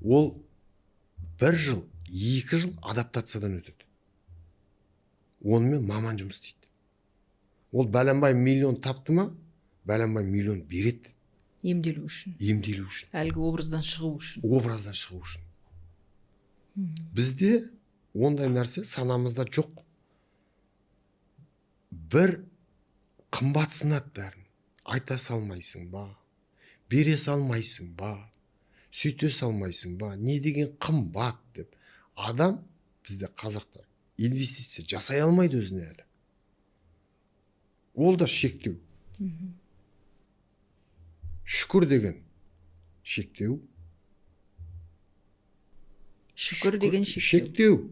Ол 1 жыл, 2 жыл адаптациядан өтеді. Онымен маман жұмыс істейді. Ол бәленбай миллион тапты ма, бәленбай миллион береді. Емделу үшін. Емделу үшін. Әлгі образдан шығу үшін. Образдан шығу үшін. Бізде ондай нәрсе санамызда жоқ. Бір қымбатсынады бәрін. Айта салмайсың ба? Бере салмайсың ба? Сөйте салмайсың ба? Не деген қымбат деп. Адам бізде қазақтар инвестиция жасай алмайды өзіне әлі. Ол да шектеу. Шүкір деген шектеу. Шүкір деген шектеу.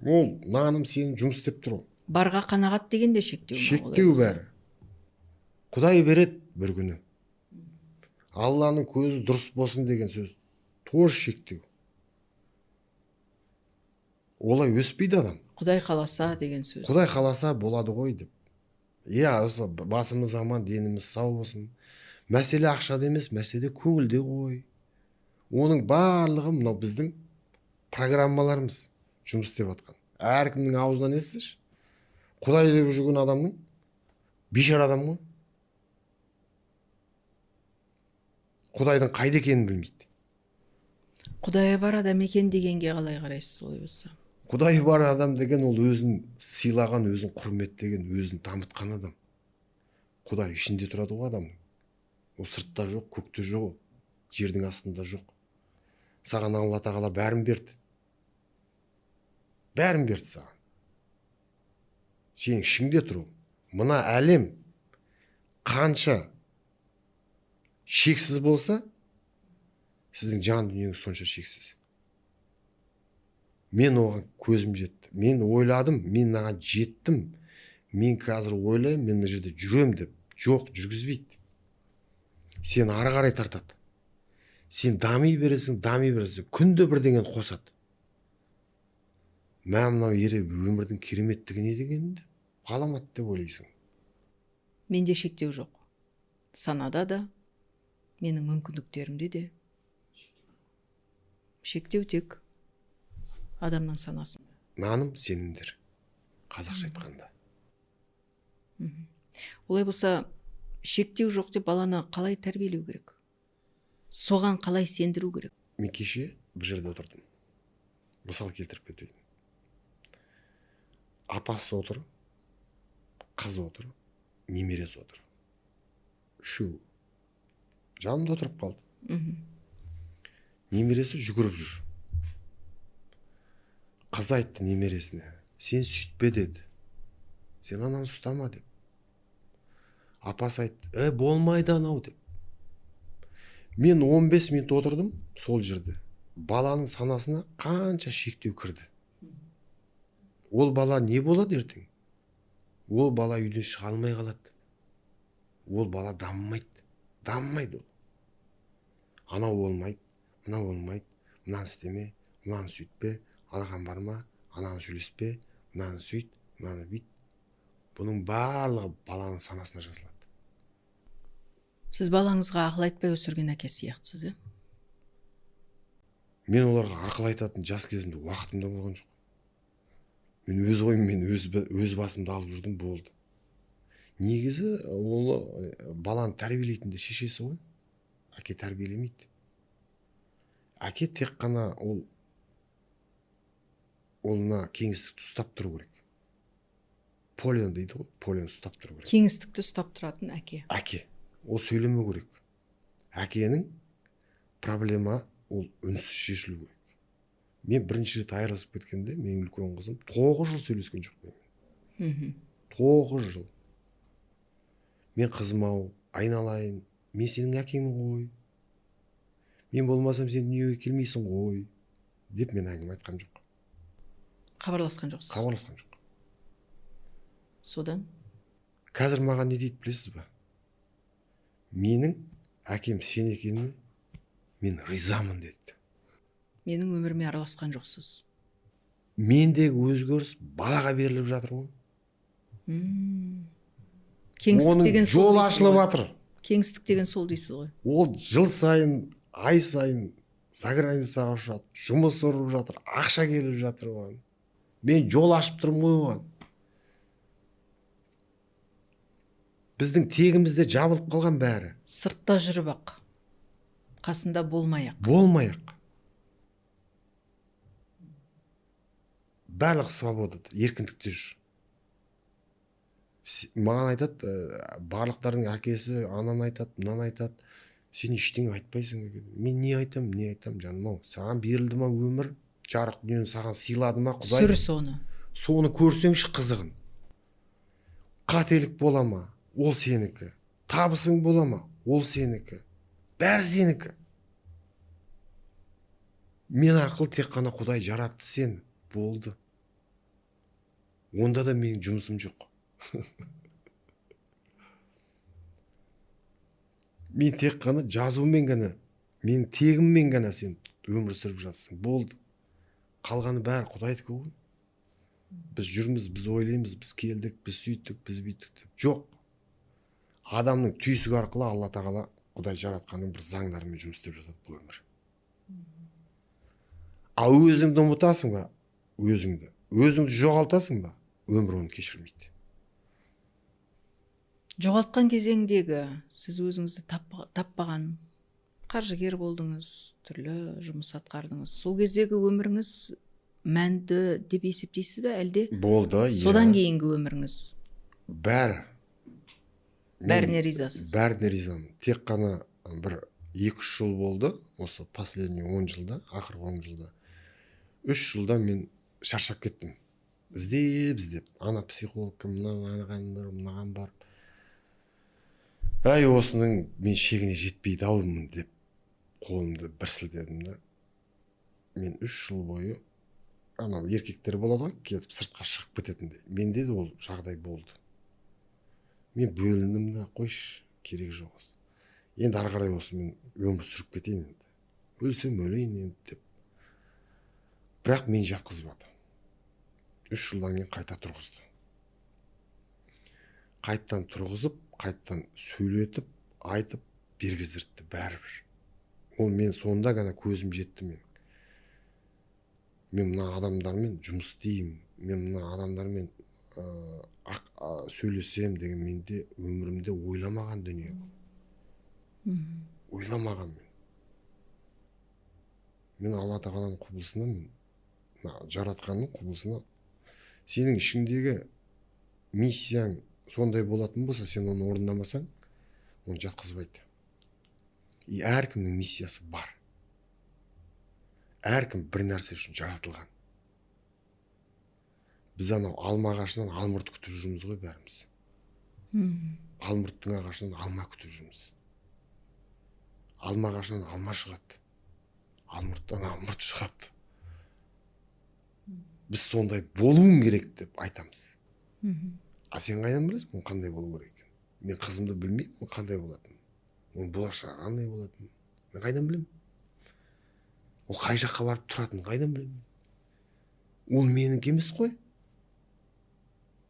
Ол наным сенің жұмыс істеп тұр. Барға қанағат деген де шектеу. Шектеу бәрі. Құдай береді бір күні. Алланың көзі дұрыс болсын деген сөз тоже шектеу. Олай өспейді адам. Құдай қаласа деген сөз. Құдай қаласа болады ғой деп. Осы басымыз аман, деніміз сау болсын. Мәселе ақшада емес, мәселе көңілде ғой. Оның барлығы мынау біздің программаларымыз жұмыс істеп жатқан. Әркімнің аузынан естіш. Құдай деп жүрген адамның бейшара адам ғой. Құдайдың қайда екенін білмейді. Құдайы бар адам екен дегенге қалай қарайсыз олай болса? Құдайы бар адам деген ол өзін сыйлаған, өзін құрметтеген, өзін дамытқан адам. Құдай ішінде тұрады ғой адамның. Ол сыртта жоқ, көкте жоқ, жердің астында жоқ. Саған Алла тағала бәрін берді. Бәрін берді саған. Сенің ішіңде тұру. Мына әлем қанша шексіз болса, сіздің жан дүниеңіз сонша шексіз. Мен оған көзім жетті. Мен ойладым, мен оған жеттім. Мен қазір ойлаймын, мен мына жерде жүрем деп. Жоқ, жүргізбейді. Сен ары қарай тартады. Сен дами бересің. Күнде бірдеңені қосады. Мынау өмірдің кереметтігі не дегенді ғаламат деп ойлайсың. Менде шектеу жоқ. Санада да, менің мүмкіндіктерімде де. Шектеу тек адамның санасында. Наным сенімдер. Қазақша айтқанда. Олай болса, шектеу жоқ деп баланы қалай тәрбиелеу керек? Соған қалай сендіру керек? Мен кеше бір жерде отырдым. Мысал келтіріп кетейін. Апасы отыр, қыз отыр, немересі отыр. Үшеу жанымда отырып қалды. Немересі жүгіріп жүр. Қыз айтты немересіне, сен сөйтпе деді. Сен ананы ұстама деп. Апасы айтты, болмайды анау деп. Мен 15 минут отырдым сол жерде. Баланың санасына қанша шектеу кірді. Ол бала не болады ертең? Ол бала үйден шыға алмай қалады. Ол бала дамымайды. Дамымайды ол. Анау болмайды, мынау болмайды, мынаны істеме, мынаны сөйтпе, анаған барма, ананы сөйлеспе, мынаны сөйт, мынаны бүйт. Бұның барлығы баланың санасына жазылады. Сіз балаңызға ақыл айтпай өсірген әке сияқтысыз, Мен оларға ақыл айтатын жас кезімде уақытымда болған жоқ. Мен өз ойыммен өз басымды алып жүрдім, болды. Негізі ол баланы тәрбиелейтін де шешесі ғой. Әке тәрбиелемейді. Әке тек қана олына кеңістікті ұстап тұру керек. Полион дейді ғой, полион ұстап тұру керек. Кеңістікті ұстап тұратын әке. Әке. Ол сөйлемеу керек. Әкенің проблема ол үнсіз шешілу керек. Мен бірінші рет айырылысып кеткенде, менің үлкен қызым 9 жыл сөйлескен жоқ менімен. 9 жыл. Мен қызым-ау, айналайын, мен сенің әкеңмін ғой. Мен болмасам сен дүниеге келмейсің ғой, деп мен әңгіме айтқан жоқ. Хабарласқан жоқсыз? Хабарласқан жоқ. Содан? Қазір маған не дейді білесіз ба? Менің әкем сен екеніне мен ризамын деді. Менің өміріме араласқан жоқсыз. Мендегі өзгеріс балаға беріліп жатыр ғой. Кеңістік деген сол. Жол ашылып жатыр. Кеңістік деген сол дейсіз ғой. Ол жыл сайын, ай сайын заграницаға ұшады, жұмыс ұрып жатыр, ақша келіп жатыр оған. Мен жол ашып тұрмын ғой оған. Біздің тегімізде жабылып қалған бәрі. Сыртта жүріп ақ, қасында болмай-ақ. Барлық свободада, еркіндікте жүр. Маған айтады, барлықтардың әкесі ананы айтады, мынаны айтады. Сен ештеңе айтпайсың. Мен не айтам, жаным-ау. Саған берілді ма өмір, жарық дүниені саған сыйлады ма Құдай? сүр Соны көрсеңші қызығын. Қателік бола ма? Ол сенікі. Табысың бола ма? Ол сенікі. Бәрі сенікі. Мен арқылы тек қана Құдай жаратты сені. Болды. Онда да менің жұмысым жоқ. Мен тек қана жазумен ғана, мен тегіммен ғана сен өмір сүріп жатсың. Болды. Қалғаны бәрі Құдайдікі ғой. Біз жүрміз, біз ойлаймыз, біз келдік, біз сөйттік, біз бүйттік деп. Жоқ. Адамның түйсігі арқылы Алла тағала Құдай жаратқанның бір заңдарымен жұмыс істеп жатады бұл өмір. А өзіңді ұмытасың ба? Өзіңді жоғалтасың ба? Өмір оны кешірмейді. Жоғалтқан кезеңдегі сіз өзіңізді таппаған, қаржыгер болдыңыз, түрлі жұмыс атқардыңыз. Сол кездегі өміріңіз мәнді деп есептейсіз бе, әлде? Болды, содан кейінгі өміріңіз? Бәріне ризасыз? Бәріне ризамын. Тек қана бір 2-3 жыл болды, осы последний 10 жылда, ақырғы 10 жылда. 3 жылда мен шаршап кеттім. Іздеп, ана психолог кім, мынаған барып. Осының мен шегіне жетпейді аумын деп қолымды бір сілтедім да. Мен 3 жыл бойы, анау еркектер болады ғой, кетіп сыртқа шығып кететіндей. Менде де ол жағдай болды. Мен бөліндім да, қойшы, керек жоқ осы. Енді ары қарай осы мен өмір сүріп кетейін енді. Өлсем өлейін енді деп. Бірақ мен жатқызбады. 3 жылдан кейін қайта тұрғызды. Қайттан тұрғызып, қайттан сөйлетіп, айтып, бергіздірді бәрібір. Ол мен сонда ғана көзім жетті мен. Мен мына адамдармен жұмыс істеймін. Мен мына адамдармен сөйлесем деген менде өмірімде ойламаған дүние бұл. Ойламаған мен. Мен Алла тағаланың құбылысына, жаратқанның құбылысына, сенің ішіңдегі миссияң сондай болатын болса, сен оны орындамасаң, оны жатқызбайды. Әркімнің миссиясы бар. Әркім бір нәрсе үшін жаратылған. Біз анау алма ағашынан алмұрт күтіп жүрміз ғой бәріміз. Алмұрттың ағашынан алма күтіп жүрміз. Алма ағашынан алма шығады. Алмұрттан алмұрт шығады. Біз сондай болуым керек деп айтамыз. А сен қайдан білесің, ол қандай болу керек екен? Мен қызымды білмеймін, ол қандай болатын. Оның болашағы қандай болатын. Мен қайдан білемін? Ол қай жаққа барып тұратын, қайдан білемін? Ол менікі емес қой.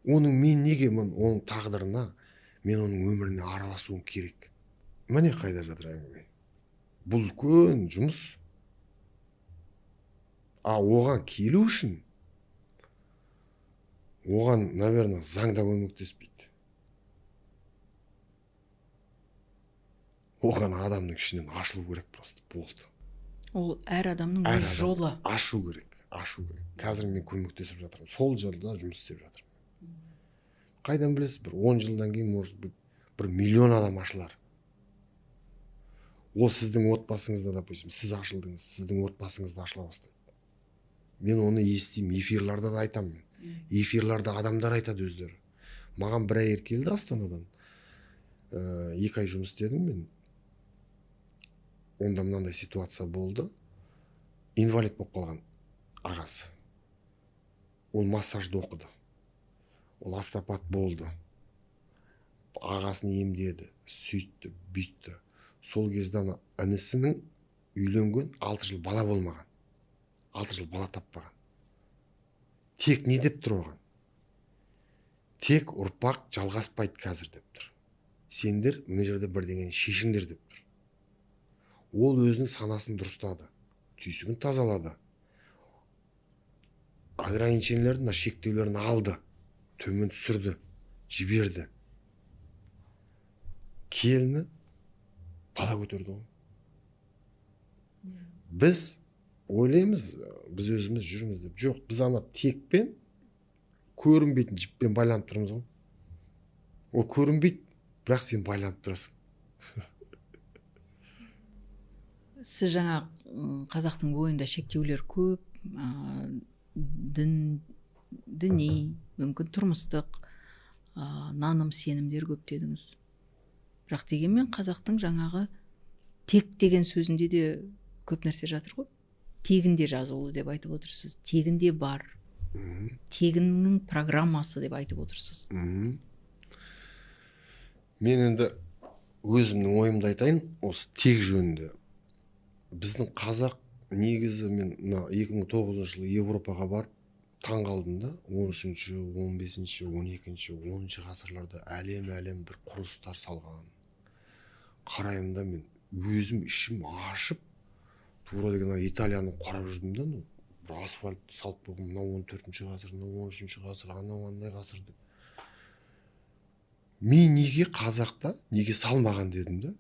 Оның мен неге, оның тағдырына, мен оның өміріне араласуым керек. Міне қайда жатыр әңгіме. Бұл үлкен жұмыс. А оған келу үшін, оған, наверное, заңда көмектеспейді. Оған адамның ішінен ашылу керек просто, болды. Ол әр адамның өз жолы. Ашу керек. Қазір мен көмектесіп жатырмын. Сол жолда жұмыс істеп жатырмын. Қайдан білесіз, бір 10 жылдан кейін, может быть, 1 миллион адам ашылар. Ол сіздің отбасыңызда, допустим, сіз ашылдыңыз, сіздің отбасыңызда ашыла бастайды. Мен оны естимін, эфирларда да айтамын. Эфирларда адамдар айтады өздері. Маған бір әйел келді Астанадан. 2 ай жұмыс істедім мен. Онда мынандай ситуация болды. Инвалид болып қалған ағасы. Ол массажды оқыды. Ол остеопат болды. Ағасын емдеді, сөйтті, бүйтті. Сол кезде інісінің үйленген 6 жыл бала болмаған. 6 жыл бала таппаған. Тек не деп тұр оған? Тек ұрпақ жалғаспайды қазір деп тұр. Сендер мына жерде бірдеңені шешіңдер деп тұр. Ол өзінің санасын дұрыстады, түйсігін тазалады. Ограничениялердің, шектеулерін алды, төмен түсірді, жіберді. Келіні бала көтерді ғой. Біз ойлаймыз, біз өзіміз жүрміз деп. Жоқ, біз ана текпен, көрінбейтін жіппен байланып тұрмыз ғой. Ол көрінбейді, бірақ сен байланып тұрасың. Сіз жаңа қазақтың бойында шектеулер көп, діни, мүмкін тұрмыстық наным сенімдер көп дедіңіз. Бірақ дегенмен қазақтың жаңағы тек деген сөзінде де көп нәрсе жатыр ғой. Тегінде жазулы деп айтып отырсыз. Тегінде бар. Тегіннің программасы деп айтып отырсыз. Мен енді өзімнің ойымды айтайын, осы тег жөнінде. Біздің қазақ негізі, мен 2009 жылы Европаға барып таң қалдым да, 13-ші, 15-ші, 12-ші, 10-ші ғасырларда әлем бір құрылыстар салған. Қараймын да, мен өзім ішім ашып, тура деген Италияны қарап жүрдім да, бір асфальт салып қойған, мынау 14-ші ғасыр, мынау 13-ші ғасыр, анау андай ғасыр деп. Мен неге қазақта, неге салмаған дедім да,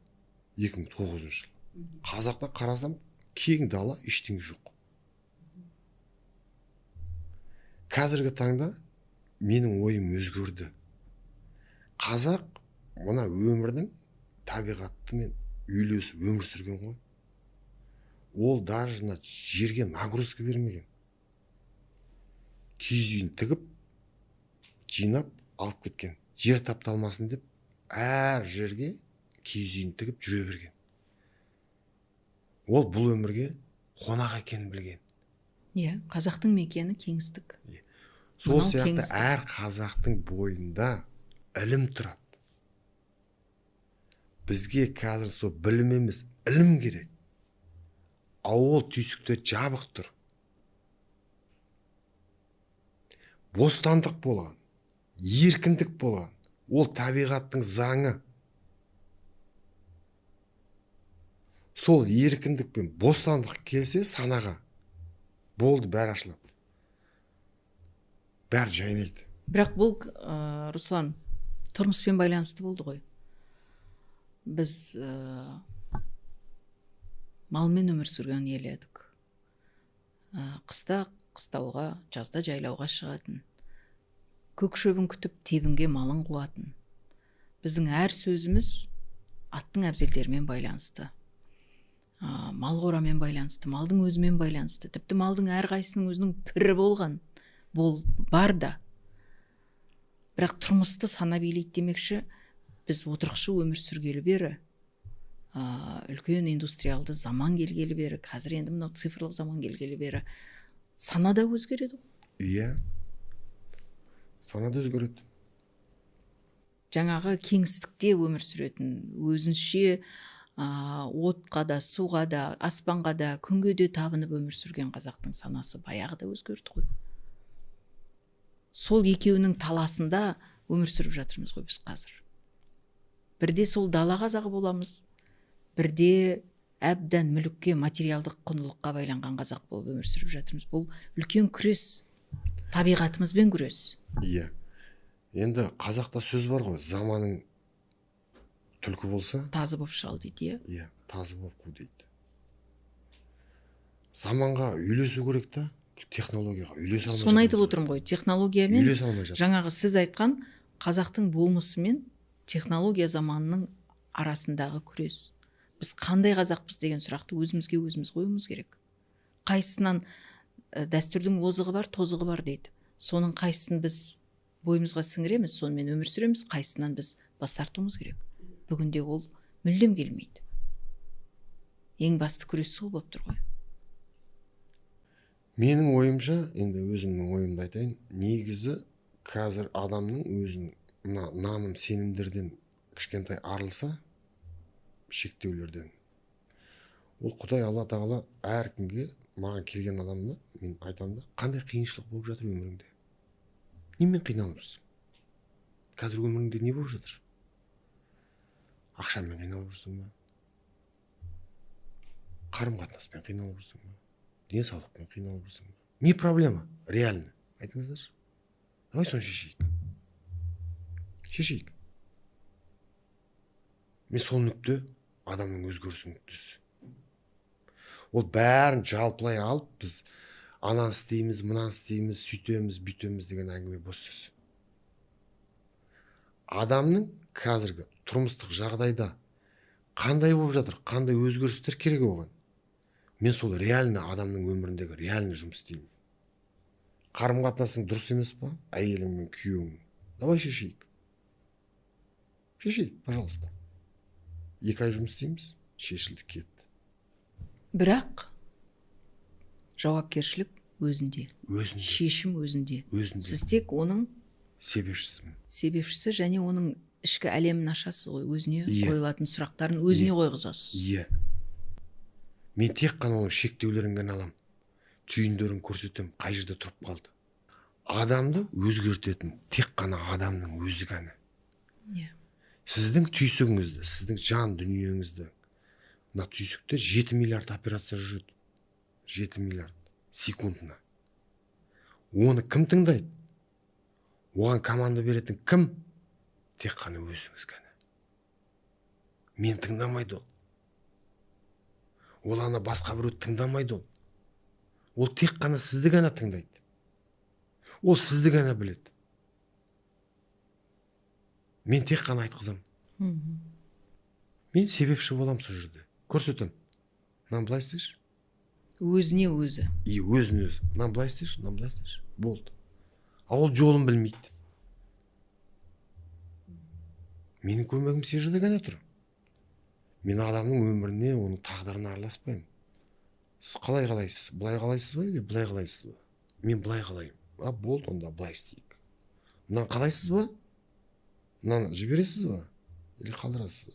2009 жыл. Қазақта қарасам, кең дала, ештеңе жоқ. Қазіргі таңда менің ойым өзгерді. Қазақ мына өмірдің табиғатымен үйлесіп өмір сүрген ғой. Ол даже жерге нагрузка бермеген. Киіз үйін тігіп, жинап, алып кеткен. Жер тапталмасын деп, әр жерге киіз үйін тігіп жүре берген. Ол бұл өмірге қонақ екенін білген. Қазақтың мекені кеңістік. Сол сияқты әр қазақтың бойында ілім тұрады. Бізге қазір сол білім емес, ілім керек. Ауыл түйсіктер жабық тұр. Бостандық болған, еркіндік болған. Ол табиғаттың заңы. Сол еркіндік пен бостандық келсе санаға, болды, бәрі ашылады. Бәрі жайнайды. Бірақ бұл, Руслан, тұрмыспен байланысты болды ғой. Біз малмен өмір сүрген ел едік. Қыста қыстауға, жазда жайлауға шығатын. Көк шөбін күтіп тебінге малын қуатын. Біздің әр сөзіміз аттың әбзелдерімен байланысты. Мал қорамен байланысты, малдың өзімен байланысты. Тіпті малдың әрқайсының өзінің пірі болған. Бар да. Бірақ тұрмысты сана билейді демекші, біз отырықшы өмір сүргелі бері, үлкен индустриалды заман келгелі бері, қазір енді мынау цифрлық заман келгелі бері, сана да өзгереді. Иә, сана да өзгереді. Жаңағы кеңістікте өмір сүретін, өзінше отқа да, суға да, аспанға да, күнге де табынып өмір сүрген қазақтың санасы баяғы да өзгерді ғой. Сол екеуінің таласында өмір сүріп жатырмыз ғой біз қазір. Бірде сол дала қазағы боламыз, бірде әбден мүлікке, материалдық құндылыққа байланған қазақ болып өмір сүріп жатырмыз. Бұл үлкен күрес, табиғатымызбен күрес. Иә. Енді қазақта сөз бар ғой, заманың түлкі болса, тазы боп шал дейді, иә, тазы боп қу дейді. Заманға үйлесу керек та, технологияға үйлесе алмай жатыр. Соны айтып отырмын ғой, технологиямен үйлесе алмай жатыр. жаңағы сіз айтқан қазақтың болмысы мен технология заманының арасындағы күрес. Біз қандай қазақпыз деген сұрақты өзімізге өзіміз қоюымыз керек. Қайсынан дәстүрдің озығы бар, тозығы бар дейді. Соның қайсысын біз бойымызға сіңіреміз, сонымен өмір сүреміз, қайсынан біз бас тартуымыз керек. Бүгінде ол мүлдем келмейді. Ең басты күрес сол болып тұр ғой. Менің ойымша, енді өзімнің ойымды айтайын, негізі қазір адамның өзінің наным сенімдерден кішкентай арылса, шектеулерден. Ол Құдай Алла Тағала әркімге, маған келген адамда, мен айтамын да, қандай қиыншылық болып жатыр өміріңде? Немен қиналып жүрсің? Қазір өміріңде не болып жатыр? Ақшамен қиналып жүрсің ба? Қарым-қатынаспен қиналып жүрсің ба? Денсаулықпен қиналып жүрсің ба? Не проблема? Реально. Айтыңыздаршы. Давай соны шешейік. Шешейік. Мен сол нүкте адамның өзгерісі нүктесі. Ол бәрін жалпылай алып, біз ананы істейміз, мынаны істейміз, сөйтеміз, бүйтеміз деген әңгіме бос сөз. Адамның қазіргі тұрмыстық жағдайда қандай болып жатыр, қандай өзгерістер керек оған? Мен сол реально адамның өміріндегі реально жұмыс істеймін. Қарым қатынасың дұрыс емес па? Әйелің мен күйеуің. Давай шешейік. Шешейік, пожалуйста. 2 ай жұмыс істейміз, шешілді, кетті. Бірақ жауапкершілік өзінде. Өзінде. Шешім өзінде. Сіз тек оның себепшісі және оның ішкі әлемін ашасыз ғой, өзіне қойылатын сұрақтарын өзіне қойғызасыз. Иә. Мен тек қана оның шектеулерін ғана аламын. Түйіндерін көрсетемін, қай жерде тұрып қалды. Адамды өзгертетін тек қана адамның өзі ғана. Сіздің түйсігіңізді, сіздің жан дүниеңізді, мына түйсікте 7 миллиард операция жүреді. 7 миллиард секундына. Оны кім тыңдайды? Оған команда беретін кім? Тек қана өзіңіз ғана. Мен тыңдамайды ол. Ол ана басқа біреу тыңдамайды ол. Ол тек қана сізді ғана тыңдайды. Ол сізді ғана біледі. Мен тек қана айтқызам. Мен себепші болам сол жерде. Көрсетем. Мынаны былай істеші. Өзіне өзі. Өзіне өзі. Мынаны былай істеші, мынаны былай істеші. Болды. Ол жолын білмейді. Менің көмегім сол жерде ғана тұр. Мен адамның өміріне, оның тағдырына араласпаймын. Сіз қалай қалайсыз? Былай қалайсыз ба, или былай қалайсыз ба? Мен былай қалаймын. Болды, онда былай істейік. Мынаны қалайсыз ба? Мынаны жібересіз ба? Или қалдырасыз ба?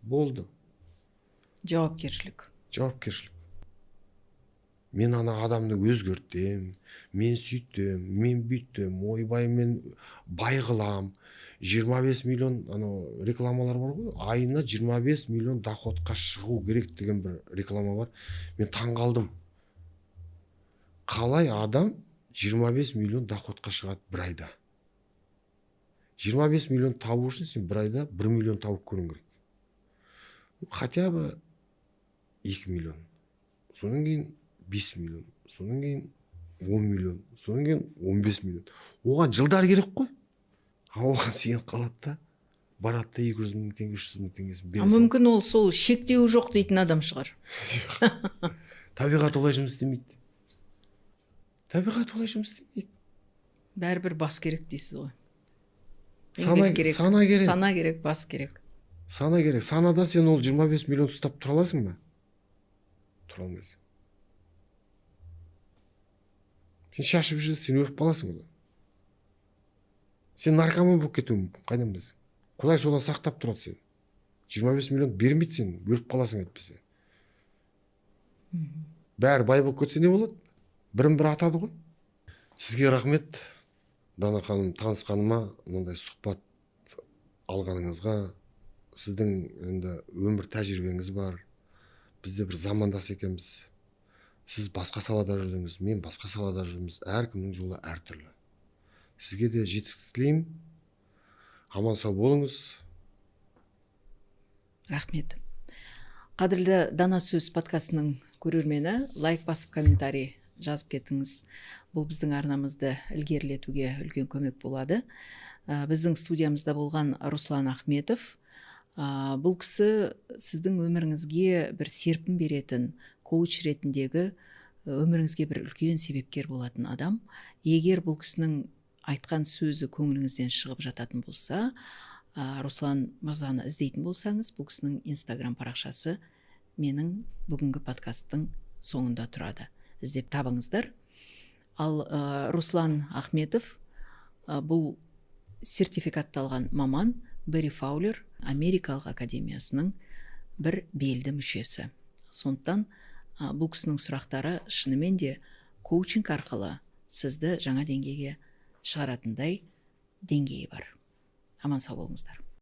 Болды. Жауапкершілік. Мен ана адамды өзгертем, мен сөйтем, мен бүйтем, ойбай мен бай қылам. 25 миллион рекламалар бар ғой, айына 25 миллион доходқа шығу керек деген бір реклама бар. Мен таң қалдым. Қалай адам 25 миллион доходқа шығады бір айда? 25 миллион табу үшін сен бір айда 1 миллион тауып көруің керек. Хотя бы 2 миллион. Содан кейін 5 миллион. Содан кейін 10 миллион. Содан кейін 15 миллион. Оған жылдар керек қой. Оған сен қалады да, барады да 200 мың теңге, 300 мың теңгесін бере салады. Мүмкін ол сол шектеуі жоқ дейтін адам шығар. Табиғат олай жұмыс істемейді. Бәрібір бас керек дейсіз ғой. Сана керек, бас керек. Сана керек. Санада сен ол 25 миллион ұстап тұра аласың ба? Тұра алмайсың. Сен шашып жүрсің, сен өліп қаласың одан. Сен наркоман болып кетуің мүмкін, қайдан білесің? Құдай содан сақтап тұрады сен. 25 миллион бермейді сен, өліп қаласың әйтпесе. Бәрі бай болып кетсе не болады? Бірін-бірі атады ғой. Сізге рахмет, Дана ханым, танысқаныма, мынандай сұхбат алғаныңызға. Сіздің енді өмір тәжірибеңіз бар. Бізде бір замандас екенбіз. Сіз басқа салада жүрдіңіз, мен басқа салада жүрміз. Әркімнің жолы әртүрлі. Сізге де жетістік тілеймін. Аман сау болыңыз. Рахмет. Қадірлі Дана сөз подкастының көрермені, лайк басып комментарий жазып кетіңіз. Бұл біздің арнамызды ілгерілетуге үлкен көмек болады. Біздің студиямызда болған Руслан Ахметов. Бұл кісі сіздің өміріңізге бір серпін беретін, коуч ретіндегі өміріңізге бір үлкен себепкер болатын адам. Егер бұл кісінің айтқан сөзі көңіліңізден шығып жататын болса, Руслан мырзаны іздейтін болсаңыз, бұл кісінің Instagram парақшасы менің бүгінгі подкасттың соңында тұрады. Іздеп табыңыздар. Ал Руслан Ахметов бұл сертификатталған маман, Бери Фаулер Америкалық академиясының бір белді мүшесі. Сондықтан бұл кісінің сұрақтары шынымен де коучинг арқылы сізді жаңа деңгейге шығаратындай деңгейі бар. Аман сау болыңыздар.